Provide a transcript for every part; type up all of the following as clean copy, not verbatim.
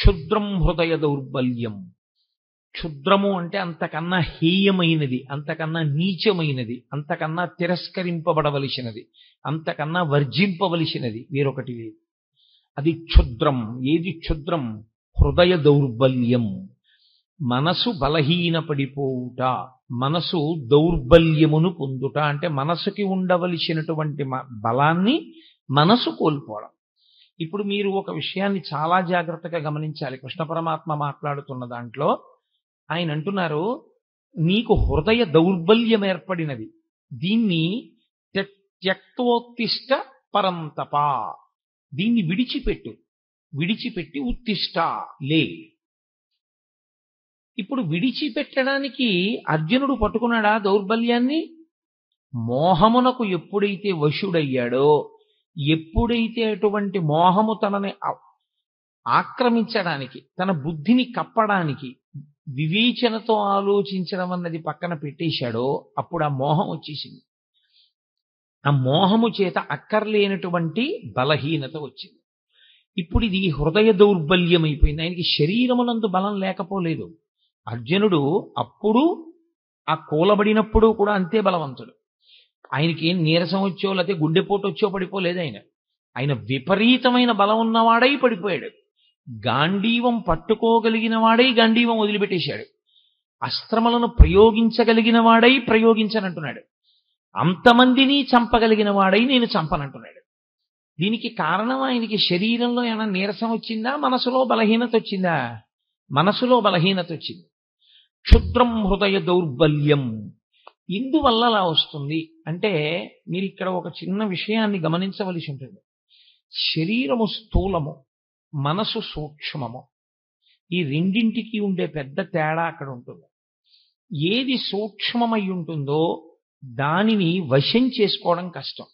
క్షుద్రం హృదయ దౌర్బల్యం. క్షుద్రము అంటే అంతకన్నా హేయమైనది, అంతకన్నా నీచమైనది, అంతకన్నా తిరస్కరింపబడవలసినది, అంతకన్నా వర్జింపవలసినది వేరొకటి లేదు. అది క్షుద్రం. ఏది క్షుద్రం? హృదయ దౌర్బల్యం. మనసు బలహీనపడిపోవుట, మనసు దౌర్బల్యమును పొందుట అంటే మనసుకి ఉండవలసినటువంటి బలాన్ని మనసు కోల్పోవడం. ఇప్పుడు మీరు ఒక విషయాన్ని చాలా జాగ్రత్తగా గమనించాలి. కృష్ణ పరమాత్మ మాట్లాడుతున్న దాంట్లో ఆయన అంటున్నారు, నీకు హృదయ దౌర్బల్యం ఏర్పడినది, దీన్ని త్యక్తోత్తిష్ట పరంతప, దీన్ని విడిచిపెట్టి ఉత్తిష్ట, లే. ఇప్పుడు విడిచిపెట్టడానికి అర్జునుడు పట్టుకున్నాడా దౌర్బల్యాన్ని? మోహమునకు ఎప్పుడైతే వశుడయ్యాడో, ఎప్పుడైతే అటువంటి మోహము తనని ఆక్రమించడానికి, తన బుద్ధిని కప్పడానికి, వివేచనతో ఆలోచించడం అన్నది పక్కన పెట్టేశాడో అప్పుడు ఆ మోహం వచ్చేసింది. ఆ మోహము చేత అక్కర్లేనటువంటి బలహీనత వచ్చింది. ఇప్పుడు ఇది హృదయ దౌర్బల్యం అయిపోయింది. ఆయనకి శరీరమునందు బలం లేకపోలేదు. అర్జునుడు అప్పుడు ఆ కూలబడినప్పుడు కూడా అంతే బలవంతుడు. ఆయనకి ఏం నీరసం వచ్చో లేకపోతే గుండెపోటు వచ్చో పడిపోలేదు. ఆయన విపరీతమైన బలం ఉన్నవాడై పడిపోయాడు. గాంధీవం పట్టుకోగలిగిన వాడై గాంధీవం వదిలిపెట్టేశాడు. అస్త్రములను ప్రయోగించగలిగిన వాడై ప్రయోగించనంటున్నాడు. అంతమందిని చంపగలిగిన వాడై నేను చంపనంటున్నాడు. దీనికి కారణం ఆయనకి శరీరంలో ఏమైనా నీరసం వచ్చిందా, మనసులో బలహీనత వచ్చిందా? మనసులో బలహీనత వచ్చింది. క్షుద్రం హృదయ దౌర్బల్యం. ఇందువల్ల అలా వస్తుంది అంటే మీరు ఇక్కడ ఒక చిన్న విషయాన్ని గమనించవలసి ఉంటుంది. శరీరము స్థూలము, మనసు సూక్ష్మము. ఈ రెండింటికి ఉండే పెద్ద తేడా అక్కడ ఉంటుంది. ఏది సూక్ష్మమై ఉంటుందో దానిని వశం చేసుకోవడం కష్టం,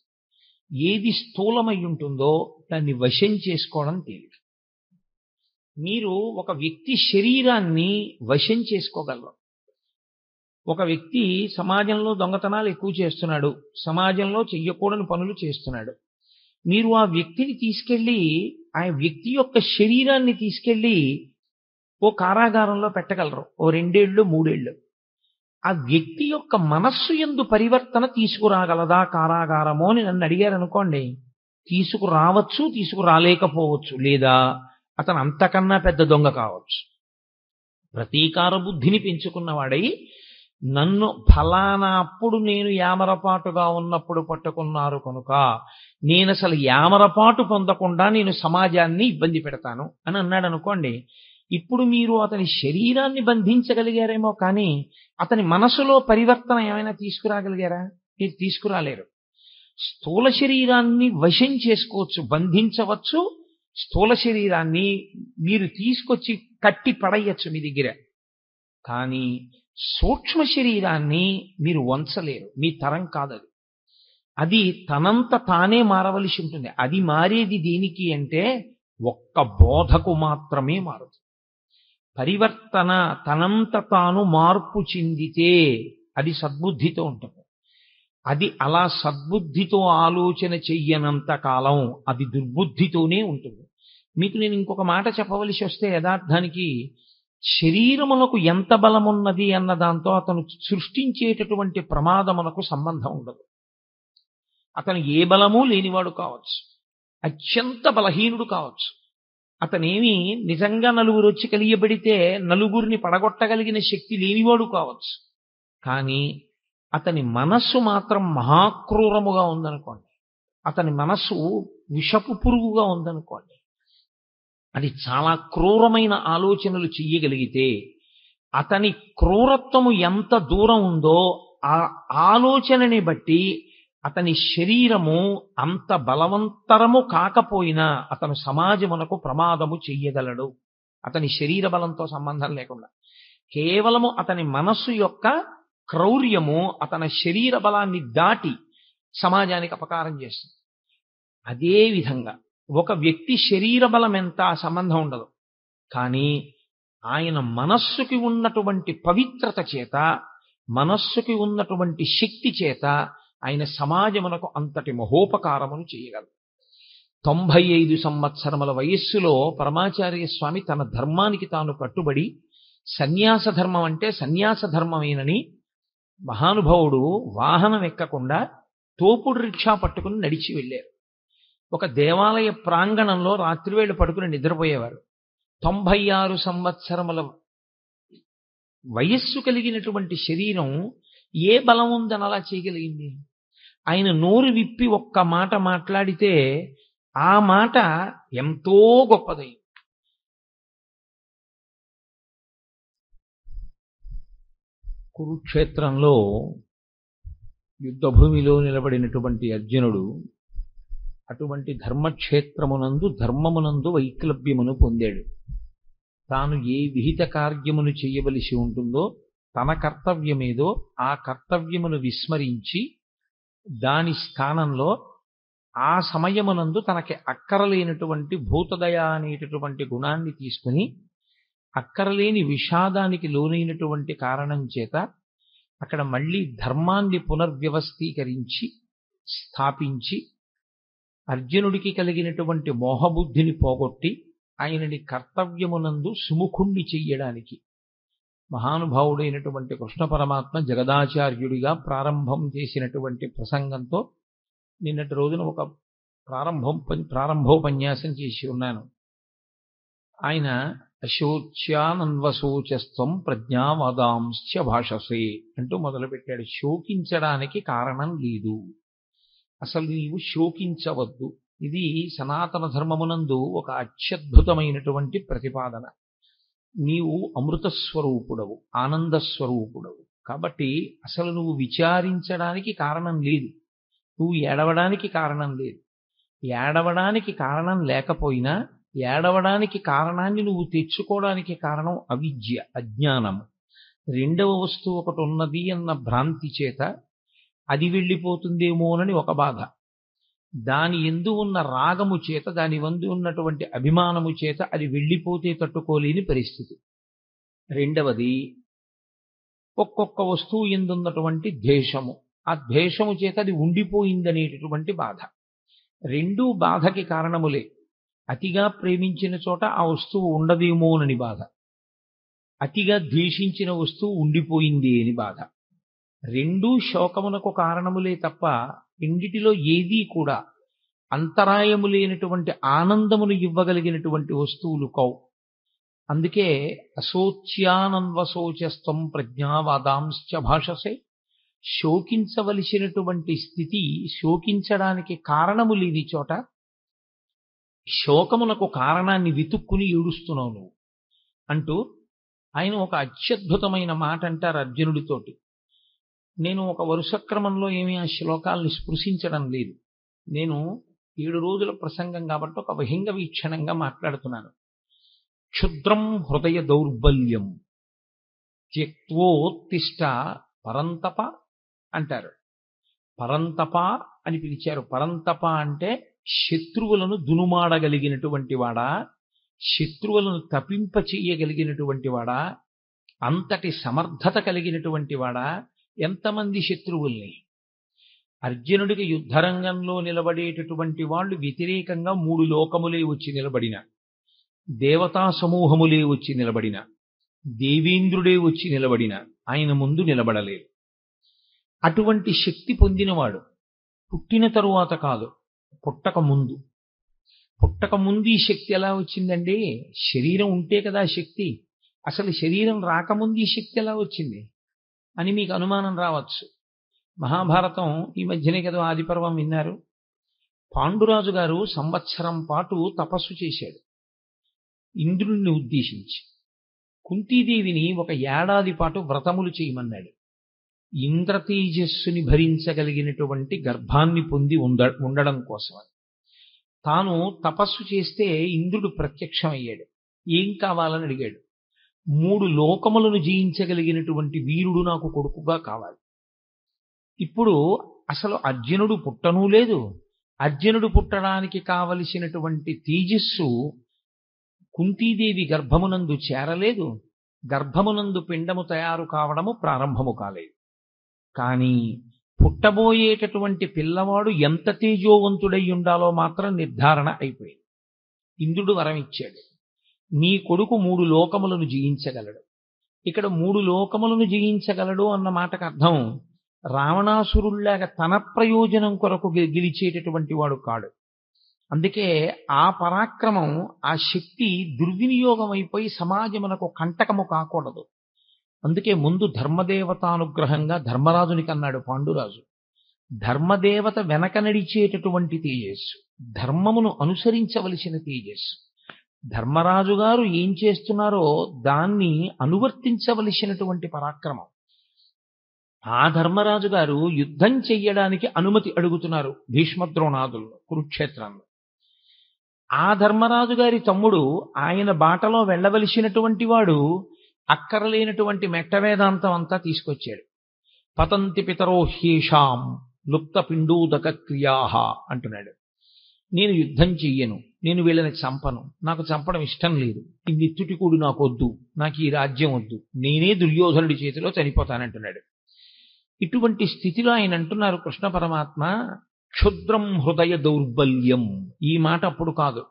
ఏది స్థూలమై ఉంటుందో దాన్ని వశం చేసుకోవడం తేలిక. మీరు ఒక వ్యక్తి శరీరాన్ని వశం చేసుకోగలరు. ఒక వ్యక్తి సమాజంలో దొంగతనాలు ఎక్కువ చేస్తున్నాడు, సమాజంలో చెయ్యకూడని పనులు చేస్తున్నాడు. మీరు ఆ వ్యక్తిని తీసుకెళ్ళి, ఆ వ్యక్తి యొక్క శరీరాన్ని తీసుకెళ్ళి ఓ కారాగారంలో పెట్టగలరు, ఓ 2 ఏళ్ళు 3 ఏళ్ళు. ఆ వ్యక్తి యొక్క మనస్సు యందు పరివర్తన తీసుకురాగలదా కారాగారమో అని నన్ను అడిగారు అనుకోండి, తీసుకురావచ్చు, తీసుకురాలేకపోవచ్చు, లేదా అతను అంతకన్నా పెద్ద దొంగ కావచ్చు. ప్రతీకార బుద్ధిని పెంచుకున్నవాడై నన్ను ఫలానా అప్పుడు నేను యామరపాటుగా ఉన్నప్పుడు పట్టుకున్నారు కనుక నేను అసలు యామరపాటు పొందకుండా నేను సమాజాన్ని ఇబ్బంది పెడతాను అని అన్నాడు అనుకోండి. ఇప్పుడు మీరు అతని శరీరాన్ని బంధించగలిగారేమో కానీ అతని మనసులో పరివర్తన ఏమైనా తీసుకురాగలిగారా? మీరు తీసుకురాలేరు. స్థూల శరీరాన్ని వశం చేసుకోవచ్చు, బంధించవచ్చు. స్థూల శరీరాన్ని మీరు తీసుకొచ్చి కట్టి పడేయచ్చు మీ దగ్గర. కానీ సూక్ష్మ శరీరాన్ని మీరు వంచలేరు, మీ తరం కాదది. అది తనంత తానే మారవలసి ఉంటుంది. అది మారేది దేనికి అంటే ఒక్క బోధకు మాత్రమే మారుతుంది. పరివర్తన తనంత తాను మార్పు చెందితే అది సద్బుద్ధితో ఉంటుంది. అది అలా సద్బుద్ధితో ఆలోచన చెయ్యనంత కాలం అది దుర్బుద్ధితోనే ఉంటుంది. మీకు నేను ఇంకొక మాట చెప్పవలసి వస్తే, యథార్థానికి శరీరమునకు ఎంత బలమున్నది అన్న దాంతో అతను సృష్టించేటటువంటి ప్రమాదమునకు సంబంధం ఉండదు. అతను ఏ బలము లేనివాడు కావచ్చు, అత్యంత బలహీనుడు కావచ్చు. అతనేమి నిజంగా నలుగురు వచ్చి కలియబడితే నలుగురిని పడగొట్టగలిగిన శక్తి లేనివాడు కావచ్చు. కానీ అతని మనస్సు మాత్రం మహాక్రూరముగా ఉందనుకోండి, అతని మనస్సు విషపు పురుగుగా ఉందనుకోండి, అది చాలా క్రూరమైన ఆలోచనలు చెయ్యగలిగితే అతని క్రూరత్వము ఎంత దూరం ఉందో ఆ ఆలోచనని బట్టి అతని శరీరము అంత బలవంతరము కాకపోయినా అతను సమాజమునకు ప్రమాదము చెయ్యగలడు. అతని శరీర బలంతో సంబంధం లేకుండా కేవలము అతని మనస్సు యొక్క క్రౌర్యము అతని శరీర బలాన్ని దాటి సమాజానికి అపకారం చేస్తుంది. అదేవిధంగా ఒక వ్యక్తి శరీర బలం ఎంత సంబంధం ఉండదు, కానీ ఆయన మనస్సుకి ఉన్నటువంటి పవిత్రత చేత, మనస్సుకి ఉన్నటువంటి శక్తి చేత ఆయన సమాజమునకు అంతటి మహోపకారమును చేయగలరు. 95 సంవత్సరముల వయస్సులో పరమాచార్య స్వామి తన ధర్మానికి తాను కట్టుబడి సన్యాస ధర్మం అంటే సన్యాస ధర్మమేనని మహానుభావుడు వాహనం ఎక్కకుండా తోపుడు రిక్షా పట్టుకుని నడిచి వెళ్ళారు. ఒక దేవాలయ ప్రాంగణంలో రాత్రివేళ పడుకుని నిద్రపోయేవారు. 96 సంవత్సరముల వయస్సు కలిగినటువంటి శరీరం ఏ బలం ఉందని అలా చేయగలిగింది? ఆయన నోరు విప్పి ఒక్క మాట మాట్లాడితే ఆ మాట ఎంతో గొప్పదై. కురుక్షేత్రంలో యుద్ధభూమిలో నిలబడినటువంటి అర్జునుడు అటువంటి ధర్మక్షేత్రమునందు ధర్మమునందు వైక్లభ్యమును పొందాడు. తాను ఏ విహిత కార్యమును చేయవలసి ఉంటుందో తన కర్తవ్యమేదో ఆ కర్తవ్యమును విస్మరించి దాని స్థానంలో ఆ సమయమునందు తనకి అక్కరలేనటువంటి భూతదయ అనేటటువంటి గుణాన్ని తీసుకుని అక్కరలేని విషాదానికి లోనైనటువంటి కారణం చేత అక్కడ మళ్ళీ ధర్మాన్ని పునర్వ్యవస్థీకరించి స్థాపించి అర్జునుడికి కలిగినటువంటి మోహబుద్ధిని పోగొట్టి ఆయనని కర్తవ్యమునందు సుముఖుణ్ణి చెయ్యడానికి మహానుభావుడైనటువంటి కృష్ణ పరమాత్మ జగదాచార్యుడిగా ప్రారంభం చేసినటువంటి ప్రసంగంతో నిన్నటి రోజున ఒక ప్రారంభోపన్యాసం చేసి ఉన్నాను. ఆయన అశోచ్యానన్వశోచస్త్వం ప్రజ్ఞావాదాంశ్చ భాషసే అంటూ మొదలుపెట్టాడు. శోకించడానికి కారణం లేదు, అసలు నీవు శోకించవద్దు. ఇది సనాతన ధర్మమునందు ఒక అత్యద్భుతమైనటువంటి ప్రతిపాదన. నీవు అమృతస్వరూపుడవు, ఆనందస్వరూపుడవు. కాబట్టి అసలు నువ్వు విచారించడానికి కారణం లేదు, నువ్వు ఏడవడానికి కారణం లేదు. ఏడవడానికి కారణం లేకపోయినా ఏడవడానికి కారణాన్ని నువ్వు తెచ్చుకోవడానికి కారణం అవిద్య, అజ్ఞానము. రెండవ వస్తువు ఒకటి ఉన్నది అన్న భ్రాంతి చేత అది వెళ్ళిపోతుందేమోనని ఒక బాధ, దాని యందు ఉన్న రాగము చేత దాని వందు ఉన్నటువంటి అభిమానము చేత అది వెళ్ళిపోతే తట్టుకోలేని పరిస్థితి. రెండవది ఒక్కొక్క వస్తువు ఎందున్నటువంటి ద్వేషము, ఆ ద్వేషము చేత అది ఉండిపోయిందనేటటువంటి బాధ. రెండూ బాధకి కారణములే. అతిగా ప్రేమించిన చోట ఆ వస్తువు ఉండదేమోనని బాధ, అతిగా ద్వేషించిన వస్తువు ఉండిపోయింది అని బాధ. రెండూ శోకమునకు కారణములే తప్ప రెండిటిలో ఏదీ కూడా అంతరాయము లేనటువంటి ఆనందమును ఇవ్వగలిగినటువంటి వస్తువులు కౌ. అందుకే అశోచ్యానన్వశోచస్త్వం ప్రజ్ఞావాదాంశ్చ భాషసే. శోకించవలసినటువంటి స్థితి, శోకించడానికి కారణము లేని చోట శోకమునకు కారణాన్ని వెతుక్కుని ఏడుస్తున్నావు నువ్వు అంటూ ఆయన ఒక అత్యద్భుతమైన మాట అంటారు అర్జునుడితోటి. నేను ఒక వరుస క్రమంలో ఏమీ ఆ శ్లోకాల్ని స్పృశించడం లేదు. నేను 7 రోజుల ప్రసంగం కాబట్టి ఒక విహంగ వీక్షణంగా మాట్లాడుతున్నాను. క్షుద్రం హృదయ దౌర్బల్యం త్యక్తోత్తిష్ట పరంతప అంటారు. పరంతప అని పిలిచారు. పరంతప అంటే శత్రువులను దునుమాడగలిగినటువంటి వాడా, శత్రువులను తపింప చెయ్యగలిగినటువంటి వాడా, అంతటి సమర్థత కలిగినటువంటి వాడా. ఎంతమంది శత్రువుల్ని? అర్జునుడికి యుద్ధరంగంలో నిలబడేటటువంటి వాళ్ళు వ్యతిరేకంగా 3 లోకములే వచ్చి నిలబడిన, దేవతా సమూహములే వచ్చి నిలబడిన, దేవేంద్రుడే వచ్చి నిలబడిన ఆయన ముందు నిలబడలేదు. అటువంటి శక్తి పొందినవాడు పుట్టిన తరువాత కాదు, పుట్టక ముందు. పుట్టక ముందు ఈ శక్తి ఎలా వచ్చిందండి? శరీరం ఉంటే కదా శక్తి. అసలు శరీరం రాకముందు ఈ శక్తి ఎలా వచ్చింది అని మీకు అనుమానం రావచ్చు. మహాభారతం ఈ మధ్యనే కదా ఆదిపర్వం విన్నారు. పాండురాజు గారు సంవత్సరం పాటు తపస్సు చేశాడు ఇంద్రుణ్ణి ఉద్దేశించి. కుంతీదేవిని 1 ఏడాది పాటు వ్రతములు చేయమన్నాడు. ఇంద్రతేజస్సుని భరించగలిగినటువంటి గర్భాన్ని పొంది ఉండడం కోసమని. తాను తపస్సు చేస్తే ఇంద్రుడు ప్రత్యక్షమయ్యాడు. ఏం కావాలని అడిగాడు. 3 లోకములను జయించగలిగినటువంటి వీరుడు నాకు కొడుకుగా కావాలి. ఇప్పుడు అసలు అర్జునుడు పుట్టనూ లేదు, అర్జునుడు పుట్టడానికి కావలసినటువంటి తేజస్సు కుంతీదేవి గర్భమునందు చేరలేదు, గర్భమునందు పిండము తయారు కావడము ప్రారంభము కాలేదు. కానీ పుట్టబోయేటటువంటి పిల్లవాడు ఎంత తేజోవంతుడై ఉండాలో మాత్రం నిర్ధారణ అయిపోయింది. ఇంద్రుడు వరం ఇచ్చాడు, నీ కొడుకు 3 లోకములను జయించగలడు. ఇక్కడ 3 లోకములను జయించగలడు అన్న మాటకు అర్థం రావణాసురుల్లాగా తన ప్రయోజనం కొరకు గెలిచేటటువంటి వాడు కాడు. అందుకే ఆ పరాక్రమం, ఆ శక్తి దుర్వినియోగం అయిపోయి సమాజమునకు కంటకము కాకూడదు. అందుకే ముందు ధర్మదేవతానుగ్రహంగా ధర్మరాజునికి అన్నాడు పాండురాజు. ధర్మదేవత వెనక నడిచేటటువంటి తేజస్సు, ధర్మమును అనుసరించవలసిన తేజస్సు. ధర్మరాజు గారు ఏం చేస్తున్నారో దాన్ని అనువర్తించవలసినటువంటి పరాక్రమం. ఆ ధర్మరాజు గారు యుద్ధం చెయ్యడానికి అనుమతి అడుగుతున్నారు భీష్మద్రోణాదులు కురుక్షేత్రంలో. ఆ ధర్మరాజు గారి తమ్ముడు ఆయన బాటలో వెళ్ళవలసినటువంటి వాడు అక్కరలేనటువంటి మెట్ట వేదాంతం అంతా తీసుకొచ్చాడు. పతంతి పితరో హ్యేషాం లుప్త పిండూదక క్రియాహ అంటున్నాడు. నేను యుద్ధం చెయ్యను, నేను వీళ్ళని చంపను, నాకు చంపడం ఇష్టం లేదు, ఈ నిత్తుటికూడు నాకు వద్దు, నాకు ఈ రాజ్యం వద్దు, నేనే దుర్యోధనుడి చేతిలో చనిపోతానంటున్నాడు. ఇటువంటి స్థితిలో ఆయన అంటున్నారు కృష్ణ పరమాత్మ, క్షుద్రం హృదయ దౌర్బల్యం. ఈ మాట అప్పుడు కాదు,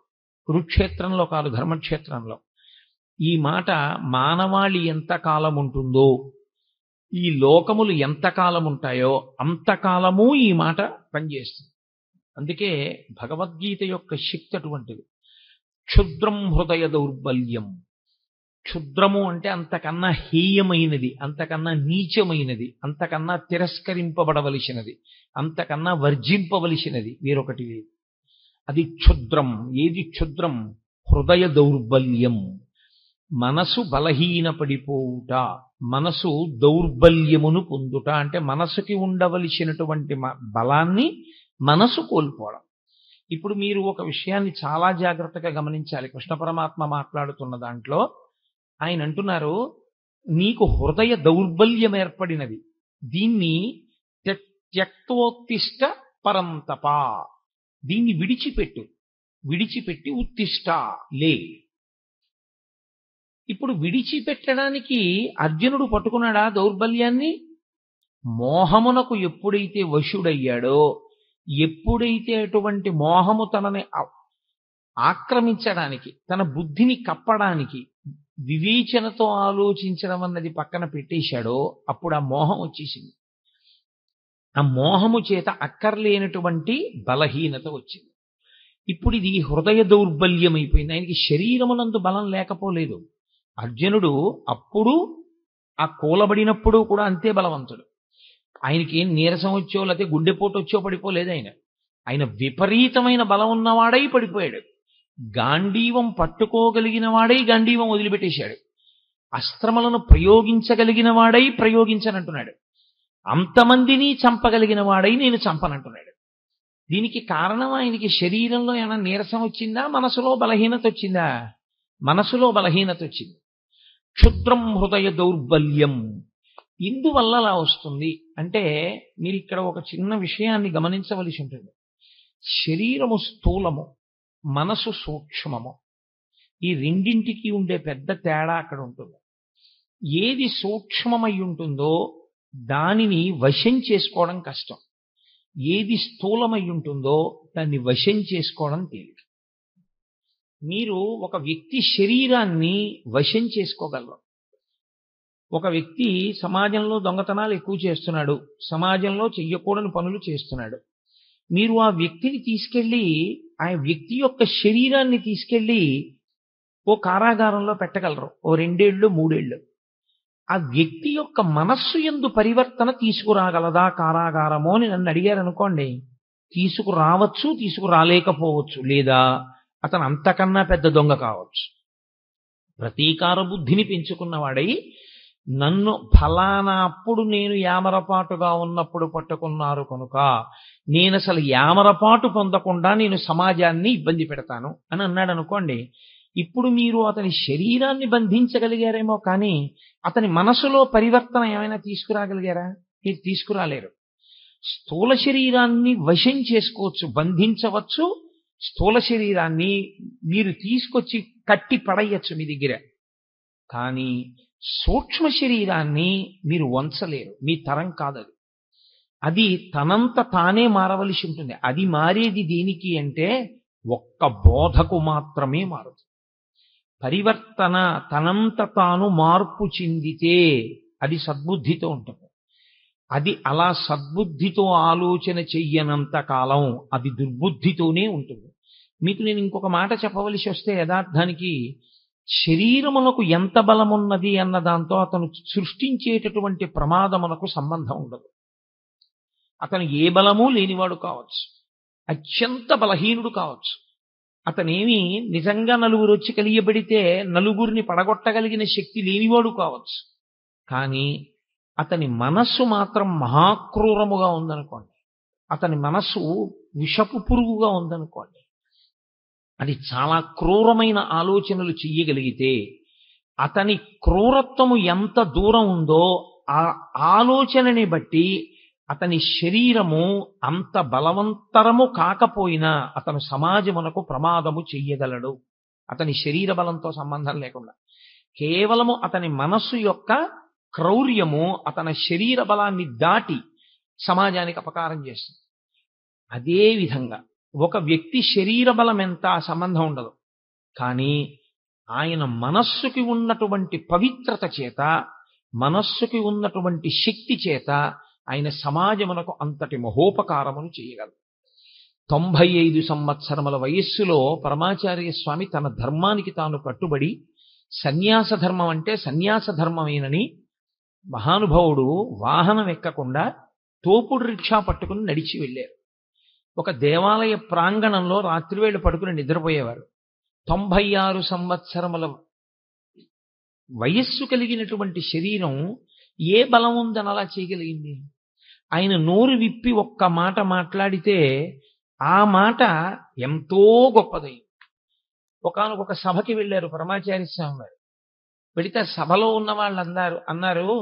కురుక్షేత్రంలో కాదు, ధర్మక్షేత్రంలో. ఈ మాట మానవాళి ఎంతకాలం ఉంటుందో, ఈ లోకములు ఎంతకాలం ఉంటాయో అంతకాలము ఈ మాట పనిచేస్తుంది. అందుకే భగవద్గీత యొక్క శక్తి అటువంటిది. క్షుద్రం హృదయ దౌర్బల్యం. క్షుద్రము అంటే అంతకన్నా హేయమైనది, అంతకన్నా నీచమైనది, అంతకన్నా తిరస్కరింపబడవలసినది, అంతకన్నా వర్జింపవలసినది వేరొకటి లేదు. అది క్షుద్రం. ఏది క్షుద్రం? హృదయ దౌర్బల్యం. మనసు బలహీనపడిపోవుట, మనసు దౌర్బల్యమును పొందుట. అంటే మనసుకి ఉండవలసినటువంటి బలాన్ని మనసు కోల్పోవడం. ఇప్పుడు మీరు ఒక విషయాన్ని చాలా జాగ్రత్తగా గమనించాలి. కృష్ణ పరమాత్మ మాట్లాడుతున్న దాంట్లో ఆయన అంటున్నారు, నీకు హృదయ దౌర్బల్యం ఏర్పడినది, దీన్ని త్యక్తోత్తిష్ట పరంతప, దీన్ని విడిచిపెట్టి ఉత్తిష్ట లే. ఇప్పుడు విడిచిపెట్టడానికి అర్జునుడు పట్టుకున్నాడా దౌర్బల్యాన్ని? మోహమునకు ఎప్పుడైతే వశుడయ్యాడో, ఎప్పుడైతే అటువంటి మోహము తనని ఆక్రమించడానికి, తన బుద్ధిని కప్పడానికి, వివేచనతో ఆలోచించడం అన్నది పక్కన పెట్టేశాడో అప్పుడు ఆ మోహం వచ్చేసింది. ఆ మోహము చేత అక్కర్లేనటువంటి బలహీనత వచ్చింది. ఇప్పుడు ఇది హృదయ దౌర్బల్యం అయిపోయింది. ఆయనకి శరీరమునందు బలం లేకపోలేదు. అర్జునుడు అప్పుడు ఆ కూలబడినప్పుడు కూడా అంతే బలవంతుడు. ఆయనకి ఏం నీరసం వచ్చో లేకపోతే గుండెపోటు వచ్చో పడిపోలేదు. ఆయన విపరీతమైన బలం ఉన్నవాడై పడిపోయాడు. గాంధీవం పట్టుకోగలిగిన వాడై గాంధీవం వదిలిపెట్టేశాడు. అస్త్రములను ప్రయోగించగలిగిన వాడై ప్రయోగించనంటున్నాడు. అంతమందిని చంపగలిగిన వాడై నేను చంపనంటున్నాడు. దీనికి కారణం ఆయనకి శరీరంలో ఏమైనా నీరసం వచ్చిందా, మనసులో బలహీనత వచ్చిందా? మనసులో బలహీనత వచ్చింది. క్షుద్రం హృదయ దౌర్బల్యం. ఇందువల్ల అలా వస్తుంది అంటే మీరు ఇక్కడ ఒక చిన్న విషయాన్ని గమనించవలసి ఉంటుంది. శరీరము స్థూలము, మనసు సూక్ష్మము. ఈ రెండింటికి ఉండే పెద్ద తేడా అక్కడ ఉంటుంది. ఏది సూక్ష్మమై ఉంటుందో దానిని వశం చేసుకోవడం కష్టం, ఏది స్థూలమై ఉంటుందో దాన్ని వశం చేసుకోవడం తేలిక. మీరు ఒక వ్యక్తి శరీరాన్ని వశం చేసుకోగలరు. ఒక వ్యక్తి సమాజంలో దొంగతనాలు ఎక్కువ చేస్తున్నాడు, సమాజంలో చెయ్యకూడని పనులు చేస్తున్నాడు. మీరు ఆ వ్యక్తిని తీసుకెళ్ళి, ఆ వ్యక్తి యొక్క శరీరాన్ని తీసుకెళ్ళి ఓ కారాగారంలో పెట్టగలరు, ఓ 2 ఏళ్ళు 3 ఏళ్ళు. ఆ వ్యక్తి యొక్క మనస్సు యందు పరివర్తన తీసుకురాగలదా కారాగారమో అని నన్ను అడిగారు అనుకోండి, తీసుకురావచ్చు, తీసుకురాలేకపోవచ్చు, లేదా అతను అంతకన్నా పెద్ద దొంగ కావచ్చు. ప్రతీకార బుద్ధిని పెంచుకున్నవాడై నన్ను ఫలానా అప్పుడు నేను యామరపాటుగా ఉన్నప్పుడు పట్టుకున్నారు కనుక నేను అసలు యామరపాటు పొందకుండా నేను సమాజాన్ని ఇబ్బంది పెడతాను అని అన్నాడు అనుకోండి. ఇప్పుడు మీరు అతని శరీరాన్ని బంధించగలిగారేమో కానీ అతని మనసులో పరివర్తన ఏమైనా తీసుకురాగలిగారా? మీరు తీసుకురాలేరు. స్థూల శరీరాన్ని వశం చేసుకోవచ్చు, బంధించవచ్చు. స్థూల శరీరాన్ని మీరు తీసుకొచ్చి కట్టి పడేయచ్చు మీ దగ్గర. కానీ సూక్ష్మ శరీరాన్ని మీరు వంచలేరు, మీ తరం కాదది. అది తనంత తానే మారవలసి ఉంటుంది. అది మారేది దేనికి అంటే ఒక్క బోధకు మాత్రమే మారుతుంది. పరివర్తన తనంత తాను మార్పు చెందితే అది సద్బుద్ధితో ఉంటుంది. అది అలా సద్బుద్ధితో ఆలోచన చెయ్యనంత కాలం అది దుర్బుద్ధితోనే ఉంటుంది. మీకు నేను ఇంకొక మాట చెప్పవలసి వస్తే, యథార్థానికి శరీరమునకు ఎంత బలమున్నది అన్న దాంతో అతను సృష్టించేటటువంటి ప్రమాదమునకు సంబంధం ఉండదు. అతను ఏ బలము లేనివాడు కావచ్చు, అత్యంత బలహీనుడు కావచ్చు, అతనేమి నిజంగా నలుగురు వచ్చి కలియబడితే నలుగురిని పడగొట్టగలిగిన శక్తి లేనివాడు కావచ్చు. కానీ అతని మనస్సు మాత్రం మహాక్రూరముగా ఉందనుకోండి, అతని మనస్సు విషపు పురుగుగా ఉందనుకోండి, అది చాలా క్రూరమైన ఆలోచనలు చెయ్యగలిగితే అతని క్రూరత్వము ఎంత దూరం ఉందో ఆ ఆలోచనని బట్టి అతని శరీరము అంత బలవంతరము కాకపోయినా అతను సమాజమునకు ప్రమాదము చెయ్యగలడు. అతని శరీర బలంతో సంబంధం లేకుండా కేవలము అతని మనస్సు యొక్క క్రౌర్యము అతని శరీర బలాన్ని దాటి సమాజానికి అపకారం చేస్తుంది. అదేవిధంగా ఒక వ్యక్తి శరీర బలం ఎంత సంబంధం ఉండదు, కానీ ఆయన మనస్సుకి ఉన్నటువంటి పవిత్రత చేత, మనస్సుకి ఉన్నటువంటి శక్తి చేత ఆయన సమాజమునకు అంతటి మహోపకారమును చేయగలరు. 95 సంవత్సరముల వయస్సులో పరమాచార్య స్వామి తన ధర్మానికి తాను కట్టుబడి సన్యాస ధర్మం అంటే సన్యాస ధర్మమేనని మహానుభావుడు వాహనం ఎక్కకుండా తోపుడు రిక్షా పట్టుకుని నడిచి వెళ్ళారు. ఒక దేవాలయ ప్రాంగణంలో రాత్రివేళ పడుకుని నిద్రపోయేవారు. 96 సంవత్సరముల వయస్సు కలిగినటువంటి శరీరం ఏ బలం ఉందని అలా చేయగలిగింది? ఆయన నోరు విప్పి ఒక్క మాట మాట్లాడితే ఆ మాట ఎంతో గొప్పదైంది. ఒకానొక సభకి వెళ్ళారు పరమాచార్య స్వామి వారు. వెళితే సభలో ఉన్న వాళ్ళు అన్నారు,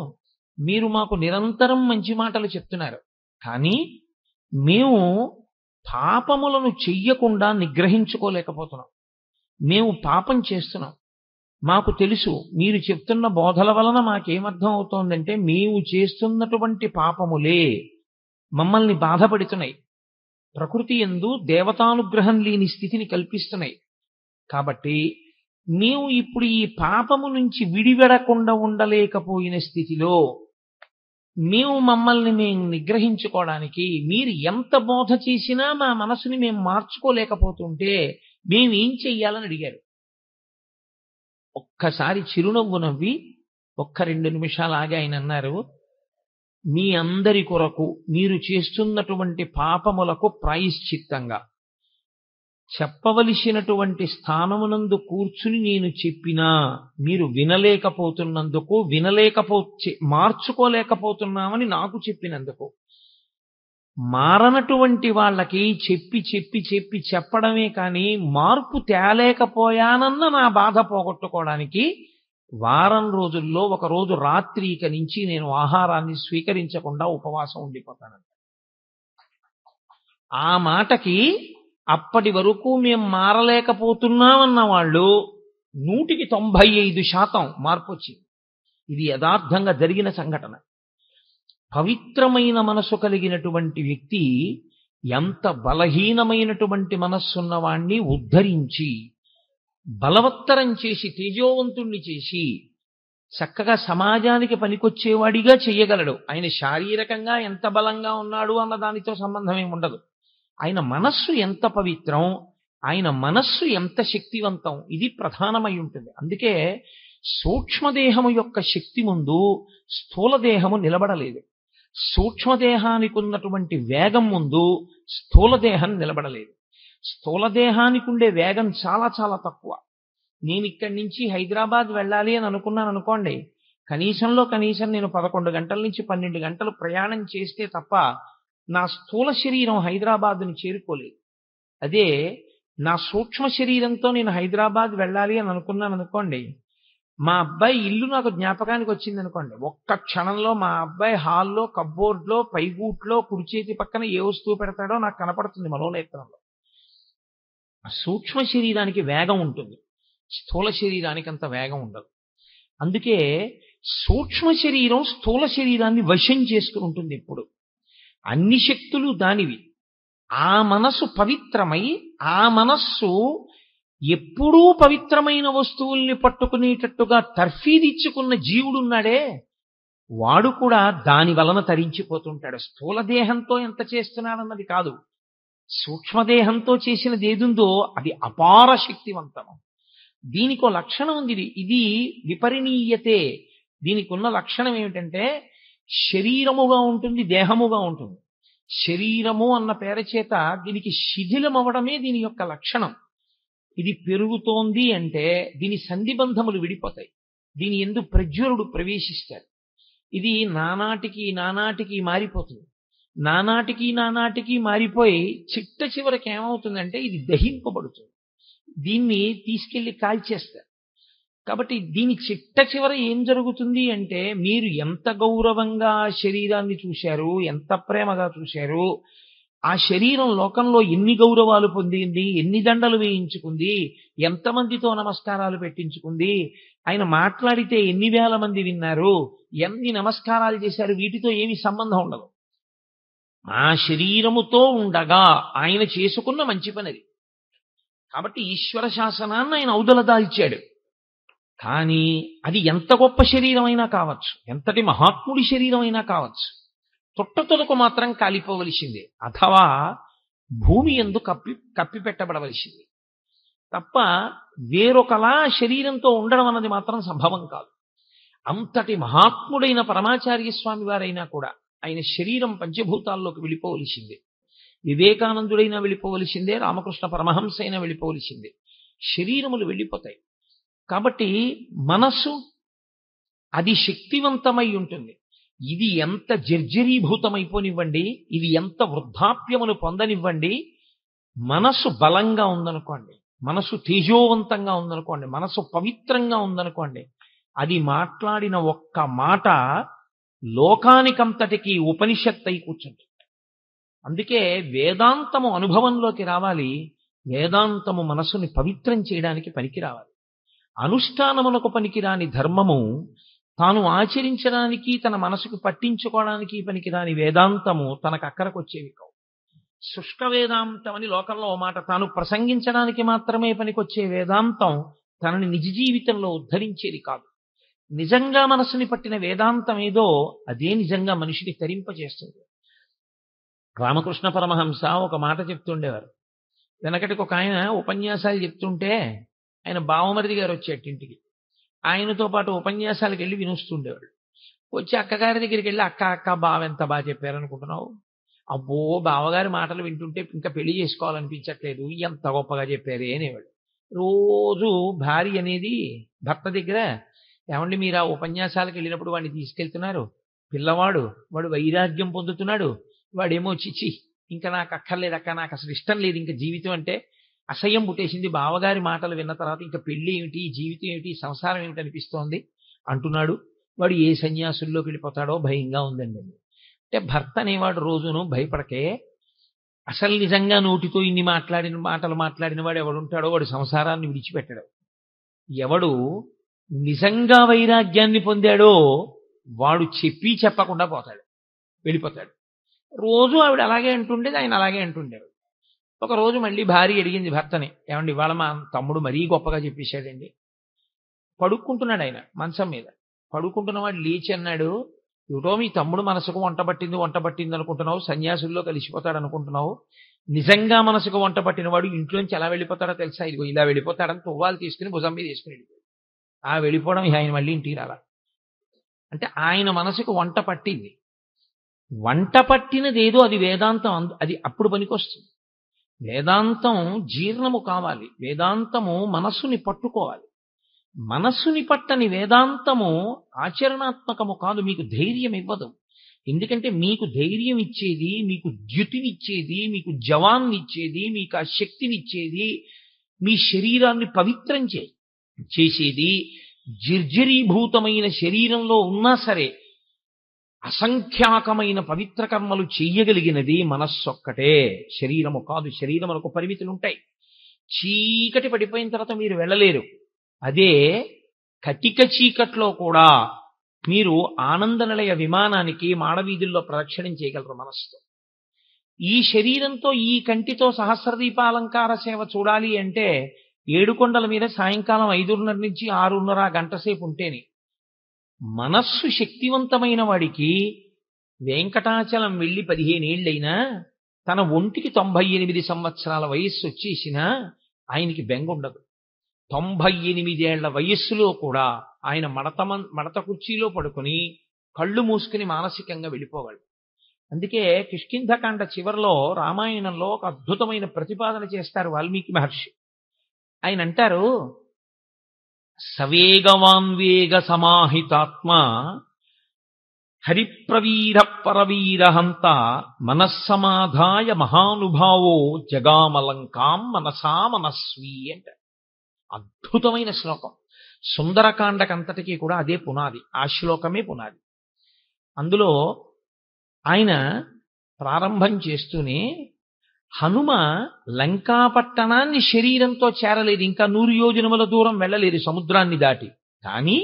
మీరు మాకు నిరంతరం మంచి మాటలు చెప్తున్నారు, కానీ మేము పాపములను చెయ్యకుండా నిగ్రహించుకోలేకపోతున్నాం. మేము పాపం చేస్తున్నాం. మాకు తెలుసు మీరు చెప్తున్న బోధల వలన మాకేమర్థం అవుతోందంటే మేము చేస్తున్నటువంటి పాపములే మమ్మల్ని బాధపడుతున్నాయి, ప్రకృతి యందు దేవతానుగ్రహం లేని స్థితిని కల్పిస్తున్నాయి. కాబట్టి మేము ఇప్పుడు ఈ పాపము నుంచి విడివెడకుండా ఉండలేకపోయిన స్థితిలో మమ్మల్ని మేము నిగ్రహించుకోవడానికి మీరు ఎంత బోధ చేసినా మా మనసుని మేము మార్చుకోలేకపోతుంటే మేమేం చెయ్యాలని అడిగారు. ఒక్కసారి చిరునవ్వు నవ్వి ఒక్క 2 నిమిషాలు ఆగి ఆయన అన్నారు, మీ అందరి కొరకు మీరు చేస్తున్నటువంటి పాపములకు ప్రాయశ్చిత్తంగా చెప్పవలసినటువంటి స్థానమునందు కూర్చుని నేను చెప్పినా మీరు వినలేకపోతున్నందుకు, మార్చుకోలేకపోతున్నామని నాకు చెప్పినందుకు, మారనటువంటి వాళ్ళకి చెప్పడమే కానీ మార్పు తేలేకపోయానన్న నా బాధ పోగొట్టుకోవడానికి వారం రోజుల్లో ఒక రోజు రాత్రి ఇక నుంచి నేను ఆహారాన్ని స్వీకరించకుండా ఉపవాసం ఉండిపోతానంట. ఆ మాటకి అప్పటి వరకు మేము మారలేకపోతున్నామన్న వాళ్ళు 195% మార్పు వచ్చింది. ఇది యథార్థంగా జరిగిన సంఘటన. పవిత్రమైన మనసు కలిగినటువంటి వ్యక్తి ఎంత బలహీనమైనటువంటి మనస్సున్నవాణ్ణి ఉద్ధరించి బలవత్తరం చేసి తేజోవంతుణ్ణి చేసి చక్కగా సమాజానికి పనికొచ్చేవాడిగా చెయ్యగలడు. ఆయన శారీరకంగా ఎంత బలంగా ఉన్నాడు అన్న దానితో సంబంధం ఏమి ఉండదు. ఆయన మనస్సు ఎంత పవిత్రం, ఆయన మనస్సు ఎంత శక్తివంతం, ఇది ప్రధానమై ఉంటుంది. అందుకే సూక్ష్మదేహము యొక్క శక్తి ముందు స్థూలదేహము నిలబడలేదు. సూక్ష్మదేహానికి ఉన్నటువంటి వేగం ముందు స్థూలదేహం నిలబడలేదు. స్థూలదేహానికి ఉండే వేగం చాలా చాలా తక్కువ. నేను ఇక్కడి నుంచి హైదరాబాద్ వెళ్ళాలి అని అనుకున్నాను అనుకోండి, కనీసంలో కనీసం నేను 11 గంటల నుంచి 12 గంటలు ప్రయాణం చేస్తే తప్ప నా స్థూల శరీరం హైదరాబాద్ని చేరుకోలేదు. అదే నా సూక్ష్మ శరీరంతో నేను హైదరాబాద్ వెళ్ళాలి అని అనుకున్నాను అనుకోండి, మా అబ్బాయి ఇల్లు నాకు జ్ఞాపకానికి వచ్చింది అనుకోండి, ఒక్క క్షణంలో మా అబ్బాయి హాల్లో కబ్బోర్డ్లో పైగూట్లో కుడి చేతి పక్కన ఏ వస్తువు పెడతాడో నాకు కనపడుతుంది మనోనేత్రంలో. సూక్ష్మ శరీరానికి వేగం ఉంటుంది, స్థూల శరీరానికి అంత వేగం ఉండదు. అందుకే సూక్ష్మ శరీరం స్థూల శరీరాన్ని వశం చేసుకుని ఉంటుంది. ఇప్పుడు అన్ని శక్తులు దానివి. ఆ మనస్సు పవిత్రమై, ఆ మనస్సు ఎప్పుడూ పవిత్రమైన వస్తువుల్ని పట్టుకునేటట్టుగా తర్ఫీదిచ్చుకున్న జీవుడున్నాడే, వాడు కూడా దాని వలన తరించిపోతుంటాడు. స్థూల దేహంతో ఎంత చేస్తున్నాడన్నది కాదు, సూక్ష్మదేహంతో చేసినది ఏదుందో అది అపార శక్తివంతము. దీనికో లక్షణం ఉంది. ఇది విపరిణీయతే. దీనికి ఉన్న లక్షణం ఏమిటంటే శరీరముగా ఉంటుంది, దేహముగా ఉంటుంది. శరీరము అన్న పేర చేత దీనికి శిథిలమవడమే దీని యొక్క లక్షణం. ఇది పెరుగుతోంది అంటే దీని సంధిబంధములు విడిపోతాయి, దీని యందు ప్రజ్వరుడు ప్రవేశిస్తాడు. ఇది నానాటికి మారిపోతుంది. నానాటికి మారిపోయి చిట్ట చివరికి ఏమవుతుందంటే ఇది దహింపబడుతుంది. దీన్ని తీసుకెళ్లి కాల్చేస్తారు. కాబట్టి దీని చిట్ట చివర ఏం జరుగుతుంది అంటే, మీరు ఎంత గౌరవంగా ఆ శరీరాన్ని చూశారు, ఎంత ప్రేమగా చూశారు, ఆ శరీరం లోకంలో ఎన్ని గౌరవాలు పొందింది, ఎన్ని దండలు వేయించుకుంది, ఎంతమందితో నమస్కారాలు పెట్టించుకుంది, ఆయన మాట్లాడితే ఎన్ని వేల మంది విన్నారు, ఎన్ని నమస్కారాలు చేశారు, వీటితో ఏమి సంబంధం ఉండదు. ఆ శరీరముతో ఉండగా ఆయన చేసుకున్న మంచి పనిది. కాబట్టి ఈశ్వర శాసనాన్ని ఆయన ఔదల దాల్చాడు. కానీ అది ఎంత గొప్ప శరీరమైనా కావచ్చు, ఎంతటి మహాత్ముడి శరీరమైనా కావచ్చు, తొట్టతొలకు మాత్రం కాలిపోవలసిందే, అథవా భూమి యందు కప్పి పెట్టబడవలసింది తప్ప వేరొకలా శరీరంతో ఉండడం అన్నది మాత్రం సంభవం కాదు. అంతటి మహాత్ముడైన పరమాచార్య స్వామి వారైనా కూడా ఆయన శరీరం పంచభూతాల్లోకి వెళ్ళిపోవలసిందే. వివేకానందుడైనా వెళ్ళిపోవలసిందే, రామకృష్ణ పరమహంస అయినా వెళ్ళిపోవలసిందే. శరీరములు వెళ్ళిపోతాయి. కాబట్టి మనస్సు అది శక్తివంతమై ఉంటుంది. ఇది ఎంత జర్జరీభూతమైపోనివ్వండి, ఇది ఎంత వృద్ధాప్యమును పొందనివ్వండి, మనస్సు బలంగా ఉందనుకోండి, మనస్సు తేజోవంతంగా ఉందనుకోండి, మనస్సు పవిత్రంగా ఉందనుకోండి, అది మాట్లాడిన ఒక్క మాట లోకానికంతటికి ఉపనిషత్తు అయి కూర్చుంటుంది. అందుకే వేదాంతము అనుభవంలోకి రావాలి, వేదాంతము మనస్సుని పవిత్రం చేయడానికి పనికి రావాలి. అనుష్ఠానమునకు పనికిరాని ధర్మము తాను ఆచరించడానికి, తన మనసుకు పట్టించుకోవడానికి పనికిరాని వేదాంతము తనకు అక్కరకు వచ్చేవి కావు. శుష్క వేదాంతం అని లోకంలో ఓ మాట, తాను ప్రసంగించడానికి మాత్రమే పనికొచ్చే వేదాంతం తనని నిజ జీవితంలో ఉద్ధరించేది కాదు. నిజంగా మనసుని పట్టిన వేదాంతం ఏదో అదే నిజంగా మనిషిని తరింపజేస్తుంది. రామకృష్ణ పరమహంస ఒక మాట చెప్తుండేవారు. వెనకటికి ఒక ఆయన ఉపన్యాసాలు చెప్తుంటే ఆయన బావమరిది గారు వచ్చేట ఇంటికి, ఆయనతో పాటు ఉపన్యాసాలకు వెళ్ళి వినుస్తుండేవాడు. వచ్చి అక్కగారి దగ్గరికి వెళ్ళి, అక్క బావ ఎంత బాగా చెప్పారనుకుంటున్నావు, అబ్బో బావగారి మాటలు వింటుంటే ఇంకా పెళ్లి చేసుకోవాలనిపించట్లేదు, ఎంత గొప్పగా చెప్పారే అనేవాడు. రోజు భార్య అనేది భర్త దగ్గర, ఏమండి మీరు ఆ ఉపన్యాసాలకు వెళ్ళినప్పుడు వాడిని తీసుకెళ్తున్నారు, పిల్లవాడు వాడు వైరాగ్యం పొందుతున్నాడు, వాడేమో చిచి ఇంకా నాకు అక్కర్లేదక్క, నాకు అసలు ఇష్టం లేదు, ఇంకా జీవితం అంటే అసహ్యం పుట్టేసింది, బావగారి మాటలు విన్న తర్వాత ఇంకా పెళ్లి ఏమిటి, జీవితం ఏమిటి, సంసారం ఏమిటి అనిపిస్తోంది అంటున్నాడు. వాడు ఏ సన్యాసుల్లోకి వెళ్ళిపోతాడో భయంగా ఉందండి. అంటే భర్త అనేవాడు రోజును భయపడకే, అసలు నిజంగా నోటితో ఇన్ని మాటలు మాట్లాడిన వాడు ఎవడుంటాడో వాడు సంసారాన్ని విడిచిపెట్టడు. ఎవడు నిజంగా వైరాగ్యాన్ని పొందాడో వాడు చెప్పి చెప్పకుండా వెళ్ళిపోతాడు. రోజు ఆవిడ అలాగే అంటుండేది, ఆయన అలాగే అంటుండేవాడు. ఒక రోజు మళ్ళీ భార్య అడిగింది భర్తని, ఏమండి ఇవాళ మా తమ్ముడు మరీ గొప్పగా చెప్పేశాడండి. పడుకుంటున్నాడు ఆయన మంచం మీద, పడుకుంటున్నవాడు లేచి అన్నాడు, ఏటో మీ తమ్ముడు మనసుకు వంట పట్టింది అనుకుంటున్నావు, సన్యాసుల్లో కలిసిపోతాడు అనుకుంటున్నావు, నిజంగా మనసుకు వంట పట్టిన వాడు ఇంట్లోంచి ఎలా వెళ్ళిపోతాడో తెలుసా, ఇదిగో ఇలా వెళ్ళిపోతాడని తువ్వాలు తీసుకుని భుజం మీద వేసుకుని వెళ్ళిపోయాడు. ఆ వెళ్ళిపోవడం ఆయన మళ్ళీ ఇంటికి రాలా. అంటే ఆయన మనసుకు వంట పట్టింది. వంట పట్టినది ఏదో అది వేదాంతం, అది అప్పుడు పనికొస్తుంది. వేదాంతం జీర్ణము కావాలి, వేదాంతము మనస్సుని పట్టుకోవాలి. మనస్సుని పట్టని వేదాంతము ఆచరణాత్మకము కాదు, మీకు ధైర్యం ఇవ్వదు. ఎందుకంటే మీకు ధైర్యం ఇచ్చేది, మీకు ద్యుతినిచ్చేది, మీకు జవాన్నిచ్చేది, మీకు ఆ శక్తినిచ్చేది, మీ శరీరాన్ని పవిత్రం చేసేది, జర్జరీభూతమైన శరీరంలో ఉన్నా సరే అసంఖ్యాకమైన పవిత్ర కర్మలు చెయ్యగలిగినది మనస్సొక్కటే, శరీరము కాదు. శరీరములకు పరిమితులు ఉంటాయి. చీకటి పడిపోయిన తర్వాత మీరు వెళ్ళలేరు. అదే కటిక చీకట్లో కూడా మీరు ఆనంద నిలయ విమానానికి మాడవీధుల్లో ప్రదక్షిణం చేయగలరు మనస్సుతో. ఈ శరీరంతో ఈ కంటితో సహస్రదీపాలంకార సేవ చూడాలి అంటే ఏడుకొండల మీద సాయంకాలం 5:30 నుంచి 6:30 గంట సేపు ఉంటేనే. మనస్సు శక్తివంతమైన వాడికి వెంకటాచలం వెళ్ళి 15 ఏళ్ళైనా తన ఒంటికి 98 సంవత్సరాల వయస్సు వచ్చేసినా ఆయనకి బెంగ ఉండదు. 98 ఏళ్ల వయస్సులో కూడా ఆయన మడత కుర్చీలో పడుకుని కళ్ళు మూసుకుని మానసికంగా వెళ్ళిపోగలడు. అందుకే కిష్కింధకాండ చివరిలో రామాయణంలో ఒక అద్భుతమైన ప్రతిపాదన చేస్తారు వాల్మీకి మహర్షి. ఆయన అంటారు, సవేగవాన్వేగ సమాహితాత్మ హరిప్రవీర పరవీరహంత మనస్సమాధాయ మహానుభావో జగామలంకాం మనసా మనస్వీ అంట. అద్భుతమైన శ్లోకం. సుందరకాండకంతటికీ కూడా అదే పునాది, ఆ శ్లోకమే పునాది. అందులో ఆయన ప్రారంభం చేస్తూనే హనుమ లంకాపట్టణాన్ని శరీరంతో చేరలేదు, ఇంకా 100 యోజనముల దూరం వెళ్ళలేదు సముద్రాన్ని దాటి. కానీ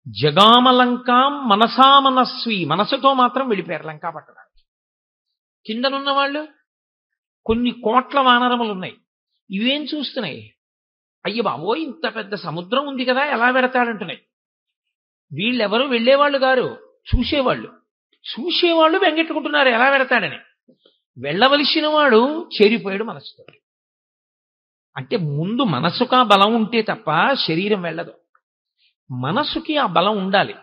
జగామలంకాం మనసా మనస్వి, మనసుతో మాత్రం వెళ్ళిపోయారు లంకాపట్టణానికి. కిందనున్న వాళ్ళు కొన్ని కోట్ల వానరములు ఉన్నాయి, ఇవేం చూస్తున్నాయి? అయ్య బాబో ఇంత పెద్ద సముద్రం ఉంది కదా ఎలా పెడతాడంటున్నాయి. వీళ్ళెవరూ వెళ్ళేవాళ్ళు గారు, చూసేవాళ్ళు బెంగెట్టుకుంటున్నారు ఎలా పెడతాడని. వెళ్ళవలసిన వాడు చేరిపోయాడు మనసుతో. అంటే ముందు మనసుకు ఆ బలం ఉంటే తప్ప శరీరం వెళ్ళదు. మనస్సుకి ఆ బలం ఉండాలి.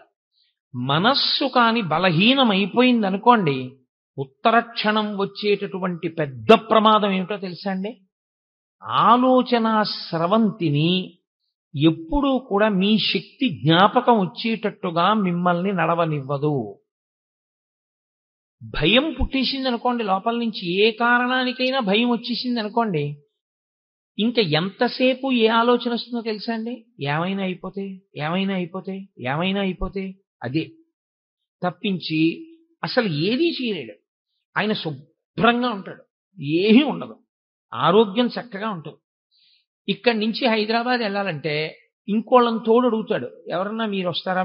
మనస్సు కాని బలహీనమైపోయింది అనుకోండి, ఉత్తర క్షణం వచ్చేటటువంటి పెద్ద ప్రమాదం ఏమిటో తెలుసా అండి? ఆలోచన స్రవంతిని ఎప్పుడూ కూడా మీ శక్తి జ్ఞాపకం వచ్చేటట్టుగా మిమ్మల్ని నడవనివ్వదు. భయం పుట్టేసింది అనుకోండి, లోపల నుంచి ఏ కారణానికైనా భయం వచ్చేసింది అనుకోండి, ఇంకా ఎంతసేపు ఏ ఆలోచన వస్తుందో తెలుసా అండి? ఏమైనా అయిపోతే, ఏమైనా అయిపోతే, ఏమైనా అయిపోతే. అదే తప్పించి అసలు ఏదీ చేయలేడు. ఆయన శుభ్రంగా ఉంటాడు, ఏమీ ఉండదు, ఆరోగ్యం చక్కగా ఉంటుంది. ఇక్కడి నుంచి హైదరాబాద్ వెళ్ళాలంటే ఇంకోళ్ళని తోడు అడుగుతాడు, ఎవరన్నా మీరు వస్తారా